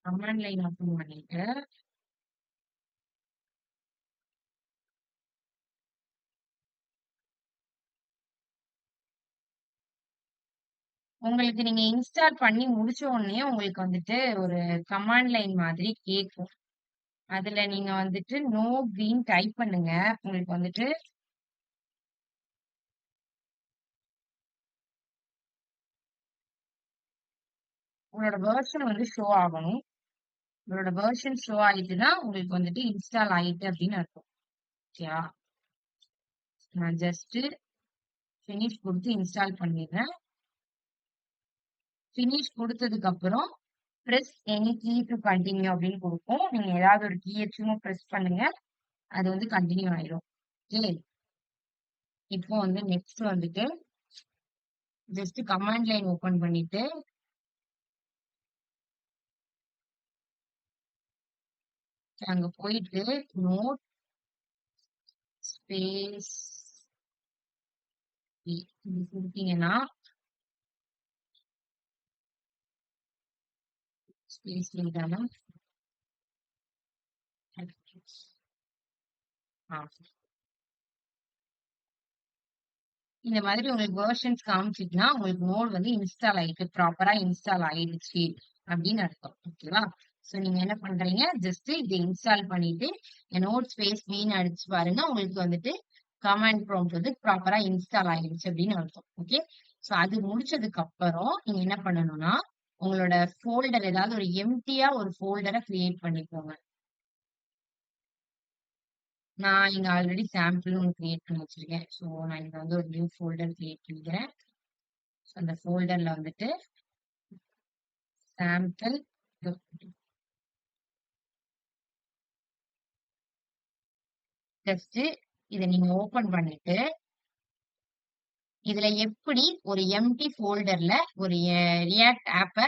கமாண்ட் லைன் ஓபன் பண்ணிட்டு உங்களுக்கு நீங்க இன்ஸ்டால் பண்ணி முடிச்ச உடனே உங்களுக்கு வந்துட்டு ஒரு கமாண்ட் லைன் மாதிரி கேட்கும். அதுல நீங்க வந்துட்டு நோ கிரீன் டைப் பண்ணுங்க. உங்களுக்கு வந்துட்டு உங்களோட வெர்ஷன் வந்து ஷோ ஆகணும். உங்களோட வெர்ஷன் ஷோ ஆயிட்டுன்னா உங்களுக்கு வந்துட்டு இன்ஸ்டால் ஆயிட்டு அப்படின்னு அர்த்தம். ஓகேவா? நான் ஜஸ்ட் ஃபினிஷ் கொடுத்து இன்ஸ்டால் பண்ணிடுறேன். ஃபினிஷ் கொடுத்ததுக்கு அப்புறம் press any key to continue அப்படின்னு கொடுக்கும். நீங்க ஏதாவது ஒரு கீயை சும்மா press பண்ணுங்க, அது வந்து கண்டினியூ ஆயிடும். ஓகே, இப்போ வந்து நெக்ஸ்ட் வந்துட்டு ஜஸ்ட் கமாண்ட் லைன் ஓபன் பண்ணிட்டு அங்க போயிட்டு நோட் ஸ்பேஸ் கொடுத்தீங்கன்னா ஸ்பேஸ் எழுதாம இந்த மாதிரி உங்களுக்கு வெர்ஷன்ஸ் காமிச்சிட்டுனா உங்களுக்கு நோட் வந்து இன்ஸ்டால் ஆயிட்டு ப்ராப்பரா இன்ஸ்டால் ஆயிடுச்சு அப்படின்னு அர்த்தம். ஓகேவா? ஸோ நீங்க என்ன பண்றீங்க, ஜஸ்ட் இதை இன்ஸ்டால் பண்ணிட்டு நோட் ஸ்பேஸ் வீண் அடிச்சு பாருங்க, உங்களுக்கு வந்துட்டு கமாண்ட் ப்ராம்ப்ட் வந்து ப்ராப்பரா இன்ஸ்டால் ஆயிடுச்சு அப்படின்னு அர்த்தம். ஓகே, ஸோ அது முடிச்சதுக்கு அப்புறம் நீங்க என்ன பண்ணணும்னா உங்களோட ஃபோல்டர் ஏதாவது ஒரு எம்டியா ஒரு ஃபோல்டரை கிரியேட் பண்ணிக்கோங்க. நான் இங்க ஆல்ரெடி சாம்பிள் ஒன்று கிரியேட் பண்ணி வச்சிருக்கேன். ஸோ நான் இங்க வந்து ஒரு நியூ ஃபோல்டர் கிரியேட் பண்ணிக்கிறேன். அந்த ஃபோல்டர்ல வந்துட்டு சாம்பிள் ஜஸ்ட் இதை நீங்க ஓபன் பண்ணிட்டு இதுல எப்படி ஒரு எம்டி ஃபோல்டர்ல ஒரு ரியாக்ட் ஆப்பை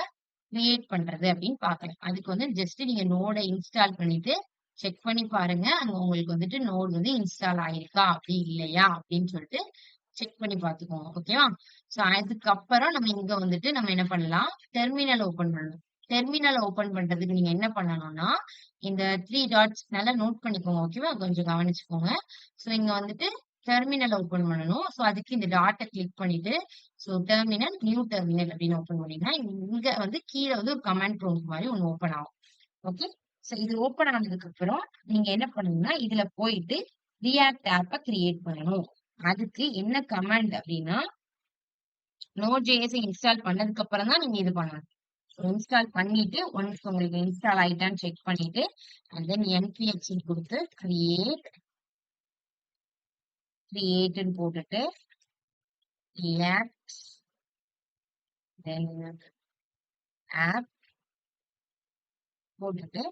கிரியேட் பண்றது அப்படின்னு பாக்கலாம். அதுக்கு வந்து ஜஸ்ட் நீங்க நோட இன்ஸ்டால் பண்ணிட்டு செக் பண்ணி பாருங்க, அங்க உங்களுக்கு வந்துட்டு நோட் வந்து இன்ஸ்டால் ஆயிருக்கா அப்படி இல்லையா அப்படின்னு சொல்லிட்டு செக் பண்ணி பார்த்துக்கோங்க. ஓகேவா? ஸோ அதுக்கப்புறம் நம்ம இங்க வந்துட்டு நம்ம என்ன பண்ணலாம், டெர்மினல் ஓபன் பண்ணணும். டெர்மினல் ஓபன் பண்றதுக்கு நீங்க என்ன பண்ணணும்னா இந்த 3 டாட்ஸ் நல்லா நோட் பண்ணிக்கோங்க. ஓகேவா? கொஞ்சம் கவனிச்சுக்கோங்க. ஸோ இங்க வந்துட்டு டெர்மினல் ஓபன் பண்ணணும். ஸோ அதுக்கு இந்த டாட்டை கிளிக் பண்ணிட்டு ஸோ டெர்மினல் நியூ டெர்மினல் அப்படின்னு ஓபன் பண்ணீங்கன்னா இங்க வந்து கீழே வந்து ஒரு கமாண்ட் ப்ராம்ப்ட் மாதிரி ஒன்று ஓபன் ஆகும். ஓகே, ஸோ இது ஓபன் ஆனதுக்கு அப்புறம் நீங்க என்ன பண்ணணும்னா இதுல போயிட்டு ரியாக்ட் ஆப்பை கிரியேட் பண்ணணும். அதுக்கு என்ன கமாண்ட் அப்படின்னா Node.js இன்ஸ்டால் பண்ணதுக்கு அப்புறம் தான் நீங்க இது பண்ணணும். இன்ஸ்டால் பண்ணிட்டு ஒன்ஸ் உங்களுக்கு இன்ஸ்டால் ஆயிட்டான்னு செக் பண்ணிட்டு அண்ட் தென் npx கொடுத்து கிரியேட்னு போட்டுட்டு react then ஆப் போட்டுட்டு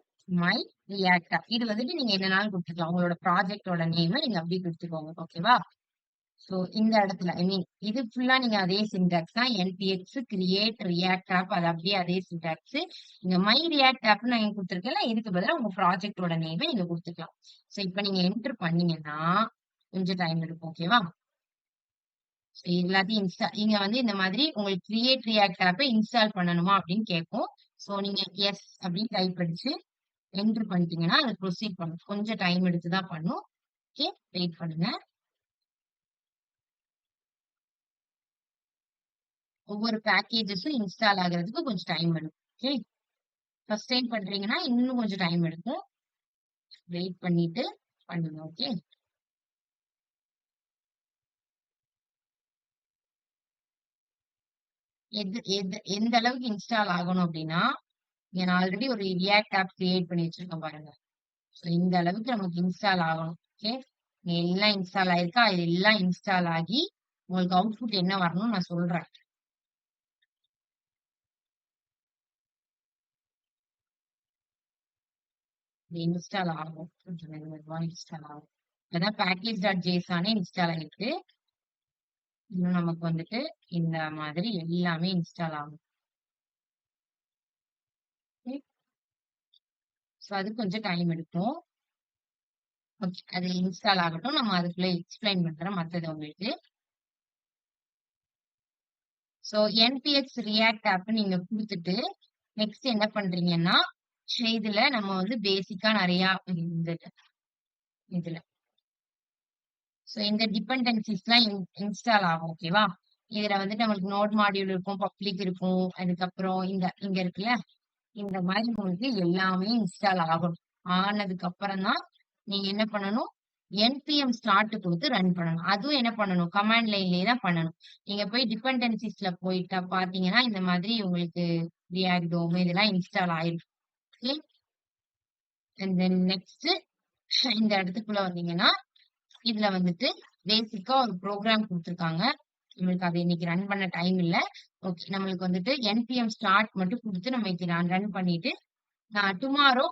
மை ரியாக்ட் ஆப். இது வந்துட்டு நீங்க என்னனாலும் கொடுத்துக்கலாம். உங்களோட ப்ராஜெக்டோட நேம் நீங்க அப்படி கொடுத்துக்கோங்க. ஓகேவா? சோ இந்த இடத்துல ஐ மீன் இது ஃபுல்லா நீங்க அதே சின்டாக்ஸ் தான். என்பிஎக்ஸ் கிரியேட் ரியாக்ட் ஆப், அது அப்படியே அதே சின்டாக்ஸ். இங்க மை ரியாக்ட் ஆப் நான் இங்க கொடுத்துருக்கேன்ல, இதுக்கு பதிலா உங்க ப்ராஜெக்டோட நேமை நீங்க கொடுத்துக்கலாம். சோ இப்ப நீங்க என்டர் பண்ணீங்கன்னா கொஞ்சம் டைம் எடுக்கும். ஓகேவா? எல்லாத்தையும் இங்க வந்து இந்த மாதிரி உங்களுக்கு கிரியேட் ரியாக்ட் ஆப்பை இன்ஸ்டால் பண்ணணுமா அப்படின்னு கேட்கும். சோ நீங்க எஸ் அப்படின்னு டைப் அடிச்சு என்டர் பண்ணிட்டீங்கன்னா அது ப்ரொசீட் பண்ணும். கொஞ்சம் டைம் எடுத்து தான் பண்ணும். ஓகே, வெயிட் பண்ணுங்க. ஒவ்வொரு பேக்கேஜஸும் இன்ஸ்டால் ஆகுறதுக்கு கொஞ்சம் டைம் எடுக்கும். ஓகே, ஃபர்ஸ்ட் டைம் பண்றீங்கன்னா இன்னும் கொஞ்சம் டைம் எடுக்கும். வெயிட் பண்ணிட்டு பண்ணுங்க. ஓகே, எந்த அளவுக்கு இன்ஸ்டால் ஆகணும் அப்படின்னா, நான் ஆல்ரெடி ஒரு ரியாக்ட் ஆப் கிரியேட் பண்ணி வச்சிருக்கேன் பாருங்க. ஸோ இந்த அளவுக்கு நமக்கு இன்ஸ்டால் ஆகணும். ஓகே, எல்லாம் இன்ஸ்டால் ஆயிருக்கா? இது எல்லாம் இன்ஸ்டால் ஆகி உங்களுக்கு அவுட்புட் என்ன வரணும்னு நான் சொல்றேன். இன்ஸ்டால் ஆகும். கொஞ்சம் மெதுவா இன்ஸ்டால் ஆகும். இப்பதான் பேக்கேஜ் டாட் ஜேசானே இன்ஸ்டால் ஆயிருக்கு. இன்னும் நமக்கு வந்துட்டு இந்த மாதிரி எல்லாமே இன்ஸ்டால் ஆகும். ஸோ அது கொஞ்சம் டைம் எடுக்கும். ஓகே, அது இன்ஸ்டால் ஆகட்டும். நம்ம அதுக்குள்ள எக்ஸ்பிளைன் பண்றோம் மத்தது உங்களுக்கு. ஸோ என்பிஎக்ஸ் ரியாக்ட் ஆப் நீங்க கொடுத்துட்டு நெக்ஸ்ட் என்ன பண்றீங்கன்னா, இதுல நம்ம வந்து பேசிக்கா நிறைய இதுல ஸோ இந்த டிபெண்டன்சிஸ்லாம் இன்ஸ்டால் ஆகும். ஓகேவா? இதுல வந்துட்டு நம்மளுக்கு நோட் மாடியூல் இருக்கும், பப்ளிக் இருக்கும், அதுக்கப்புறம் இங்க இருக்குல்ல, இந்த மாதிரி உங்களுக்கு எல்லாமே இன்ஸ்டால் ஆகணும். ஆனதுக்கு அப்புறம் தான் நீங்க என்ன பண்ணணும், npm ஸ்டார்ட் கொடுத்து ரன் பண்ணணும். அதுவும் என்ன பண்ணணும், கமாண்ட் லைன்லயே தான் பண்ணணும். நீங்க போய் டிபெண்டன்சிஸ்ல போயிட்டா பாத்தீங்கன்னா இந்த மாதிரி உங்களுக்கு ரியாக்ட் டோம் இதெல்லாம் இன்ஸ்டால் ஆயிருக்கு. ஓகே, அண்ட் தென் நெக்ஸ்ட் இந்த இடத்துக்குள்ள வந்தீங்கன்னா இதுல வந்துட்டு பேசிக்கா ஒரு ப்ரோக்ராம் கொடுத்துருக்காங்க. நம்மளுக்கு அதை இன்னைக்கு ரன் பண்ண டைம் இல்ல. ஓகே, நம்மளுக்கு வந்துட்டு npm ஸ்டார்ட் மட்டும் கொடுத்து நம்ம இன்னைக்கு ரன் பண்ணிட்டு டுமாரோ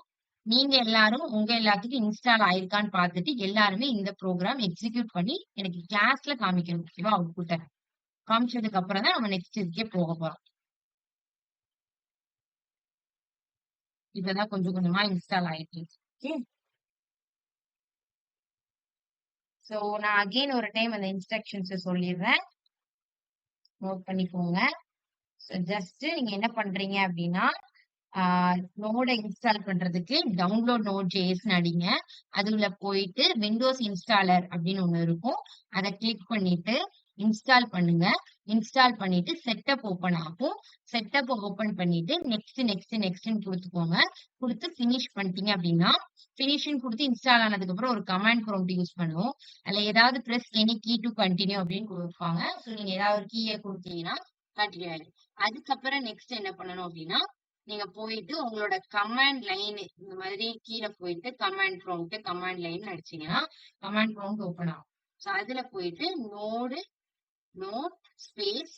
நீங்க எல்லாரும் உங்க எல்லாத்துக்கும் இன்ஸ்டால் ஆயிருக்கான்னு பார்த்துட்டு எல்லாருமே இந்த ப்ரோக்ராம் எக்ஸிக்யூட் பண்ணி எனக்கு கிளாஸ்ல காமிக்கணும். ஓகேவா? அவுட்புட்டை காமிச்சதுக்கு அப்புறம் தான் நம்ம நெக்ஸ்ட் இதுக்கே போக போறோம். இப்பதான் கொஞ்சம் கொஞ்சமா இன்ஸ்டால் ஆயிட்டு இருக்கு. ஓகே, சோ நான் அகைன் ஒரு டைம் அந்த இன்ஸ்ட்ரக்ஷன்ஸ் சொல்லிடுறேன், நோட் பண்ணிக்கோங்க. ஸோ ஜஸ்ட் நீங்க என்ன பண்றீங்க அப்படின்னா, நோட இன்ஸ்டால் பண்றதுக்கு டவுன்லோட் நோட் ஜேஎஸ்னு அடிங்க. அதுல போயிட்டு விண்டோஸ் இன்ஸ்டாலர் அப்படின்னு ஒண்ணு இருக்கும், அதை கிளிக் பண்ணிட்டு இன்ஸ்டால் பண்ணுங்க. இன்ஸ்டால் பண்ணிட்டு செட்டப் ஓபன் ஆகும். செட்டப் ஓபன் பண்ணிட்டு நெக்ஸ்ட் நெக்ஸ்ட் நெக்ஸ்ட்னு கொடுத்துக்கோங்க. கொடுத்து பினிஷ் பண்ணிட்டீங்க அப்படின்னா, பினிஷிங் கொடுத்து இன்ஸ்டால் ஆனதுக்கு அப்புறம் ஒரு கமாண்ட் ப்ராம்ப்ட் யூஸ் பண்ணுவோம். அதுல ஏதாவது press any key to continue அப்படின்னு கொடுப்பாங்க. ஸோ நீங்க ஏதாவது ஒரு கீயை கொடுத்தீங்கன்னா கண்டினியூ ஆயிடும். அதுக்கப்புறம் நெக்ஸ்ட் என்ன பண்ணணும் அப்படின்னா, நீங்க போயிட்டு உங்களோட கமாண்ட் லைன் இந்த மாதிரி கீழே போயிட்டு கமாண்ட் லைன் அடிச்சீங்கன்னா கமாண்ட் ப்ராம்ப்ட் ஓபன் ஆகும். ஸோ அதுல போயிட்டு நோட் ஸ்பேஸ்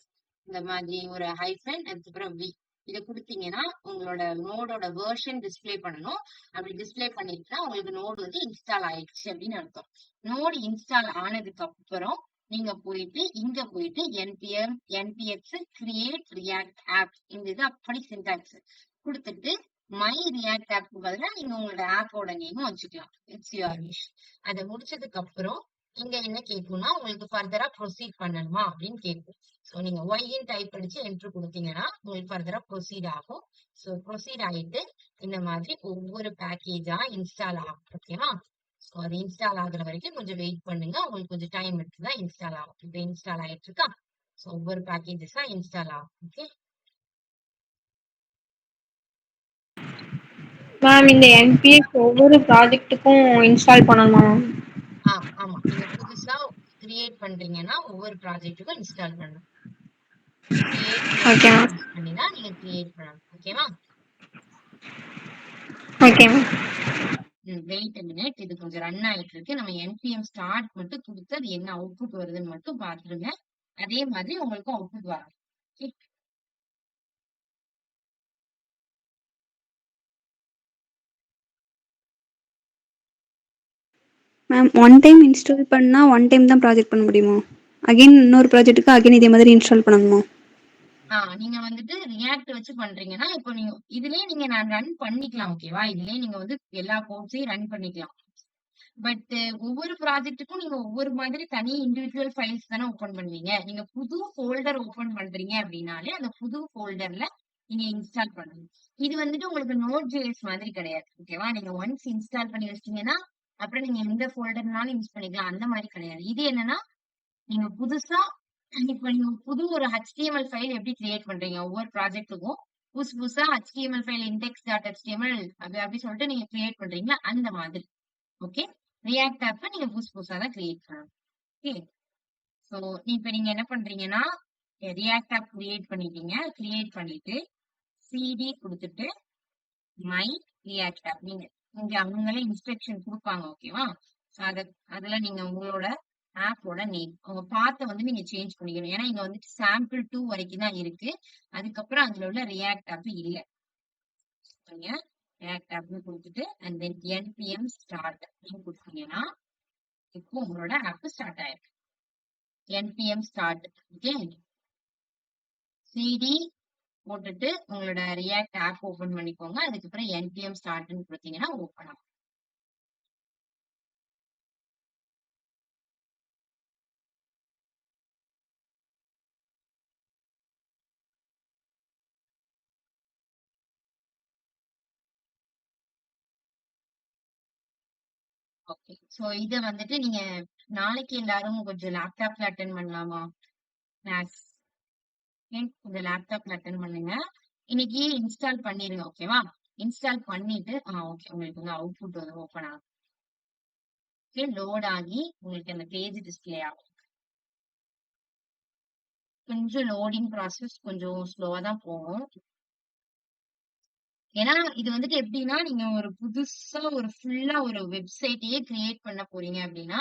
இந்த மாதிரி ஒரு ஹைஃபன் அதுக்கப்புறம் வி இதை கொடுத்தீங்கன்னா உங்களோட நோடோட வெர்ஷன் டிஸ்பிளே பண்ணணும். அப்படி டிஸ்பிளே பண்ணிட்டுனா உங்களுக்கு நோடு வந்து இன்ஸ்டால் ஆயிடுச்சு அப்படின்னு அர்த்தம். நோடு இன்ஸ்டால் ஆனதுக்கு அப்புறம் நீங்க போயிட்டு இங்க போயிட்டு என்பிஎக்ஸ் கிரியேட் ரியாக்ட் ஆப் இந்த இது அப்படி சின்டாக்ஸ் கொடுத்துட்டு மை ரியாக்ட் ஆப்க்கு பதிலா நீங்க உங்களோட ஆப்போட நேமும் வச்சுக்கலாம். It's your wish. அதை முடிச்சதுக்கு அப்புறம் இங்க என்ன கேட்கும்னா, உங்களுக்கு ஃபர்தரா ப்ரொசீட் பண்ணணுமா அப்படின்னு கேட்கும். ஸோ நீங்க ஒய்ன்னு டைப் அடிச்சு என்ட்ரு கொடுத்தீங்கன்னா உங்களுக்கு ஃபர்தரா ப்ரொசீட் ஆகும். ஸோ ப்ரொசீட் ஆயிட்டு இந்த மாதிரி ஒவ்வொரு பேக்கேஜா இன்ஸ்டால் ஆகும். ஓகேவா? ஸோ அது இன்ஸ்டால் ஆகுற வரைக்கும் கொஞ்சம் வெயிட் பண்ணுங்க. உங்களுக்கு கொஞ்சம் டைம் எடுத்து தான் இன்ஸ்டால் ஆகும். இப்போ இன்ஸ்டால் ஆயிட்டு இருக்கா? ஸோ ஒவ்வொரு பேக்கேஜஸா இன்ஸ்டால் ஆகும். ஓகே மேம், இந்த என்பிஎக்ஸ் ஒவ்வொரு ப்ராஜெக்ட்டுக்கும் இன்ஸ்டால் பண்ணணுமா? ஆமா, நீங்க புதுசா கிரியேட் பண்றீங்கன்னா ஒவ்வொரு ப்ராஜெக்ட்டுக்கும் இன்ஸ்டால் பண்ணணும். Okay ma'am. பண்ணி தான் நீங்க கிரியேட் பண்ணணும். ஓகேவா? Okay ma'am. வெயிட் மினிட், இது கொஞ்சம் ரன் ஆயிட்டு இருக்கு. நம்ம npm ஸ்டார்ட் மட்டும் கொடுத்து அது என்ன அவுட்புட் வருதுன்னு மட்டும் பாத்துருங்க. அதே மாதிரி உங்களுக்கும் அவுட்புட் வரும். மேம் ஒன் டைம் இன்ஸ்டால் பண்ணா ஒன் டைம் தான் ப்ராஜெக்ட் பண்ண முடியுமா? அகைன் இன்னொரு ப்ராஜெக்ட்டுக்கு அகைன் இதே மாதிரி இன்ஸ்டால் பண்ணணுமா? நீங்க வந்துட்டு ரியாக்ட் வச்சு பண்றீங்கன்னா, இப்போ நீங்க இதுலயே நீங்க நான் ரன் பண்ணிக்கலாம். ஓகேவா? இதுலயே நீங்க வந்து எல்லா கோட்ஸையும் ரன் பண்ணிக்கலாம். பட் ஒவ்வொரு ப்ராஜெக்ட்டுக்கும் நீங்க ஒவ்வொரு மாதிரி தனி இண்டிவிஜுவல் ஃபைல்ஸ் தானே ஓபன் பண்ணுவீங்க. நீங்க புது ஃபோல்டர் ஓபன் பண்றீங்க அப்படின்னாலே, அந்த புது ஃபோல்டர்ல நீங்க இன்ஸ்டால் பண்ணணும். இது வந்துட்டு உங்களுக்கு Node.js மாதிரி கிடையாது. ஓகேவா? நீங்க ஒன்ஸ் இன்ஸ்டால் பண்ணி வச்சிட்டீங்கன்னா, அப்புறம் நீங்க எந்த ஃபோல்டர்னாலும் யூஸ் பண்ணிக்கலாம். அந்த மாதிரி கிடையாது. இது என்னன்னா, நீங்க புதுசா இப்ப நீங்க புது ஒரு HTML ஃபைல் எப்படி கிரியேட் பண்றீங்க? ஒவ்வொரு ப்ராஜெக்ட்டுக்கும் புதுசு புதுசா HTML ஃபைல் index.html அப்படி சொல்லிட்டு நீங்க கிரியேட் பண்றீங்களா? அந்த மாதிரி. ஓகே. ரியாக்ட் ஆப்ப நீங்க புதுசு புதுசா தான் கிரியேட் பண்ணணும். ஓகே. சோ இப்ப நீங்க என்ன பண்றீங்கன்னா, ரியாக்ட் ஆப் கிரியேட் பண்ணிட்டீங்க. கிரியேட் பண்ணிட்டு சிடி குடுத்துட்டு மை ரியாக்ட் ஆப் நீங்க இங்க அவங்களே இன்ஸ்ட்ரக்ஷன் குடுப்பாங்க. ஓகேவா? அதுல நீங்க உங்களோட ஆப்போட நேம் உங்க பாத்த வந்து நீங்க சேஞ்ச் பண்ணிக்கணும். ஏன்னா இங்க வந்துட்டு சாம்பிள் 2 வரைக்கும் தான் இருக்கு. அதுக்கப்புறம் அதுல உள்ள ரியாக்ட் ஆப் இல்ல. நீங்க ரியாக்ட் ஆப்னு கொடுத்துட்டு அண்ட் தென் npm start அப்படின்னு கொடுத்தீங்கன்னா இப்போ உங்களோட ஆப் ஸ்டார்ட் ஆயிருக்கு. npm start. ஓகே. cd போட்டுட்டு உங்களோட ரியாக்ட் ஆப் ஓபன் பண்ணிக்கோங்க. அதுக்கப்புறம் npm startன்னு கொடுத்தீங்கன்னா ஓபன் ஆகும். ஓகே. சோ இத வந்துட்டு நீங்க நாளைக்கு எல்லாரும் கொஞ்சம் லேப்டாப்ல அட்டென்ட் பண்ணலாமா? கிளாஸ் கொஞ்சம் லேப்டாப்ல அட்டென்ட் பண்ணுங்க. இன்னைக்கு இன்ஸ்டால் பண்ணிருங்க. ஓகேவா? இன்ஸ்டால் பண்ணிட்டு ஓகே உங்களுக்கு வந்து அவுட்புட் வந்து ஓபன் ஆகும். ஓகே. லோட் ஆகி உங்களுக்கு அந்த பேஜ் டிஸ்ப்ளே ஆகும். கொஞ்சம் லோடிங் ப்ராசஸ் கொஞ்சம் ஸ்லோவா தான் போகும். ஏன்னா இது வந்துட்டு எப்படின்னா நீங்க ஒரு புதுசா ஒரு ஃபுல்லா ஒரு வெப்சைட்டையே கிரியேட் பண்ண போறீங்க அப்படின்னா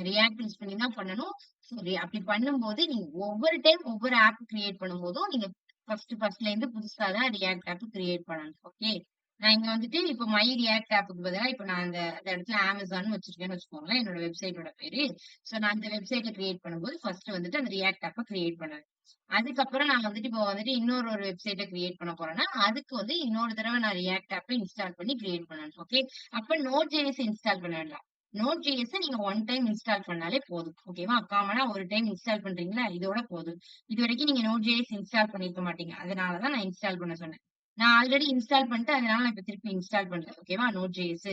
ரியாக்ட் யூஸ் பண்ணி தான் பண்ணணும். சரி அப்படி பண்ணும்போது நீங்க ஒவ்வொரு டைம் ஒவ்வொரு ஆப் கிரியேட் பண்ணும்போதும் நீங்க ஃபர்ஸ்ட்ல இருந்து புதுசா தான் ரியாக்ட் ஆப் கிரியேட் பண்ணணும். ஓகே. நான் இங்க வந்துட்டு இப்ப மை ரியாக்ட் ஆப்புக்கு பதிலா இப்ப நான் அந்த இடத்துல அமேசான் வச்சிருக்கேன்னு வச்சுக்கோங்களேன் என்னோட வெப்சைட்டோட பேரு. சோ நான் அந்த வெப்சைட்டை கிரியேட் பண்ணும்போது ஃபர்ஸ்ட் வந்துட்டு அந்த ரியாக்ட் ஆப்பை கிரியேட் பண்ணுவேன். அதுக்கப்புறம் நான் வந்துட்டு இப்போ வந்துட்டு இன்னொரு வெப்சைட்டை கிரியேட் பண்ண போறேன்னா அதுக்கு வந்து இன்னொரு தடவை நான் ரியாக்ட் ஆப்பை இன்ஸ்டால் பண்ணி கிரியேட் பண்ணணும். ஓகே. அப்ப Node.js இன்ஸ்டால் பண்ண வேண்டாம். Node.js நீங்க ஒன் டைம் இன்ஸ்டால் பண்ணாலே போதும். ஓகேவா? காமனா ஒரு டைம் இன்ஸ்டால் பண்றீங்களா இதோட போதும். இது வரைக்கும் நீங்க Node.js இன்ஸ்டால் பண்ணிருக்க மாட்டீங்க. அதனாலதான் நான் இன்ஸ்டால் பண்ண சொன்னேன். நான் ஆல்ரெடி இன்ஸ்டால் பண்ணிட்டு அதனால நான் இப்ப திருப்பி இன்ஸ்டால் பண்றேன். ஓகேவா? Node.js.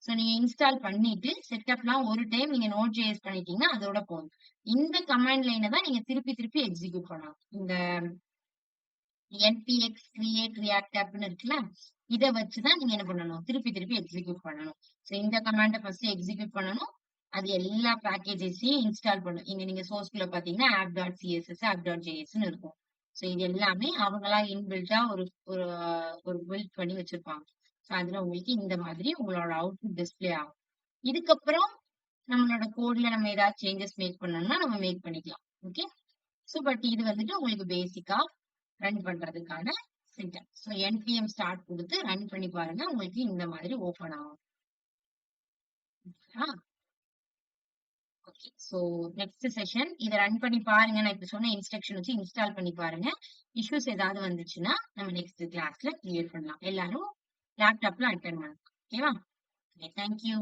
சோ நீங்க இன்ஸ்டால் பண்ணிட்டு செட்டப்லாம் ஒரு டைம் நீங்க Node.js பண்ணிட்டீங்கன்னா அதோட போதும். இந்த கமாண்ட் லைனை தான் நீங்க திருப்பி திருப்பி எக்ஸிக்யூட் பண்ணலாம். இந்த npx create react appன்னு இருக்குல்ல இதை வச்சுதான் நீங்க என்ன பண்ணணும் திருப்பி திருப்பி எக்ஸிக்யூட் பண்ணணும். சோ இந்த கமாண்ட ஃபர்ஸ்ட் எக்ஸிக்யூட் பண்ணணும். அது எல்லா பேக்கேஜஸையும் இன்ஸ்டால் பண்ணும். இங்க நீங்க சோர்ஸ்குள்ள பாத்தீங்கன்னா app.css app.jsன்னு இருக்கும். சோ இது எல்லாமே அவங்களா இன்பில்ட்டா ஒரு ஒரு ஒரு பில்ட் பண்ணி வச்சிருப்பாங்க. சோ அதுல உங்களுக்கு இந்த மாதிரி உங்களோட அவுட்புட் டிஸ்ப்ளே ஆகும். இதுக்கப்புறம் நம்மளோட கோட்ல நம்ம ஏதாவது சேஞ்சஸ் மேக் பண்ணணும்னா நம்ம மேக் பண்ணிக்கலாம். ஓகே. சோ பட் இது வந்துட்டு உங்களுக்கு பேசிக்கா ரன் பண்றதுக்கான சின்டாக்ஸ். சோ npm ஸ்டார்ட் கொடுத்து ரன் பண்ணி பாருங்க உங்களுக்கு இந்த மாதிரி ஓபன் ஆகும். ஓகே. சோ நெக்ஸ்ட் செஷன் இதை ரன் பண்ணி பாருங்க. நான் இப்ப சொன்ன இன்ஸ்ட்ரக்ஷன் வச்சு இன்ஸ்டால் பண்ணி பாருங்க. இஷ்யூஸ் ஏதாவது வந்துச்சுன்னா நம்ம நெக்ஸ்ட் கிளாஸ்ல கிளியர் பண்ணலாம். எல்லாரும் லேப்டாப்ல அட்டென்ட் பண்ணலாம். ஓகேவா? தேங்க்யூ.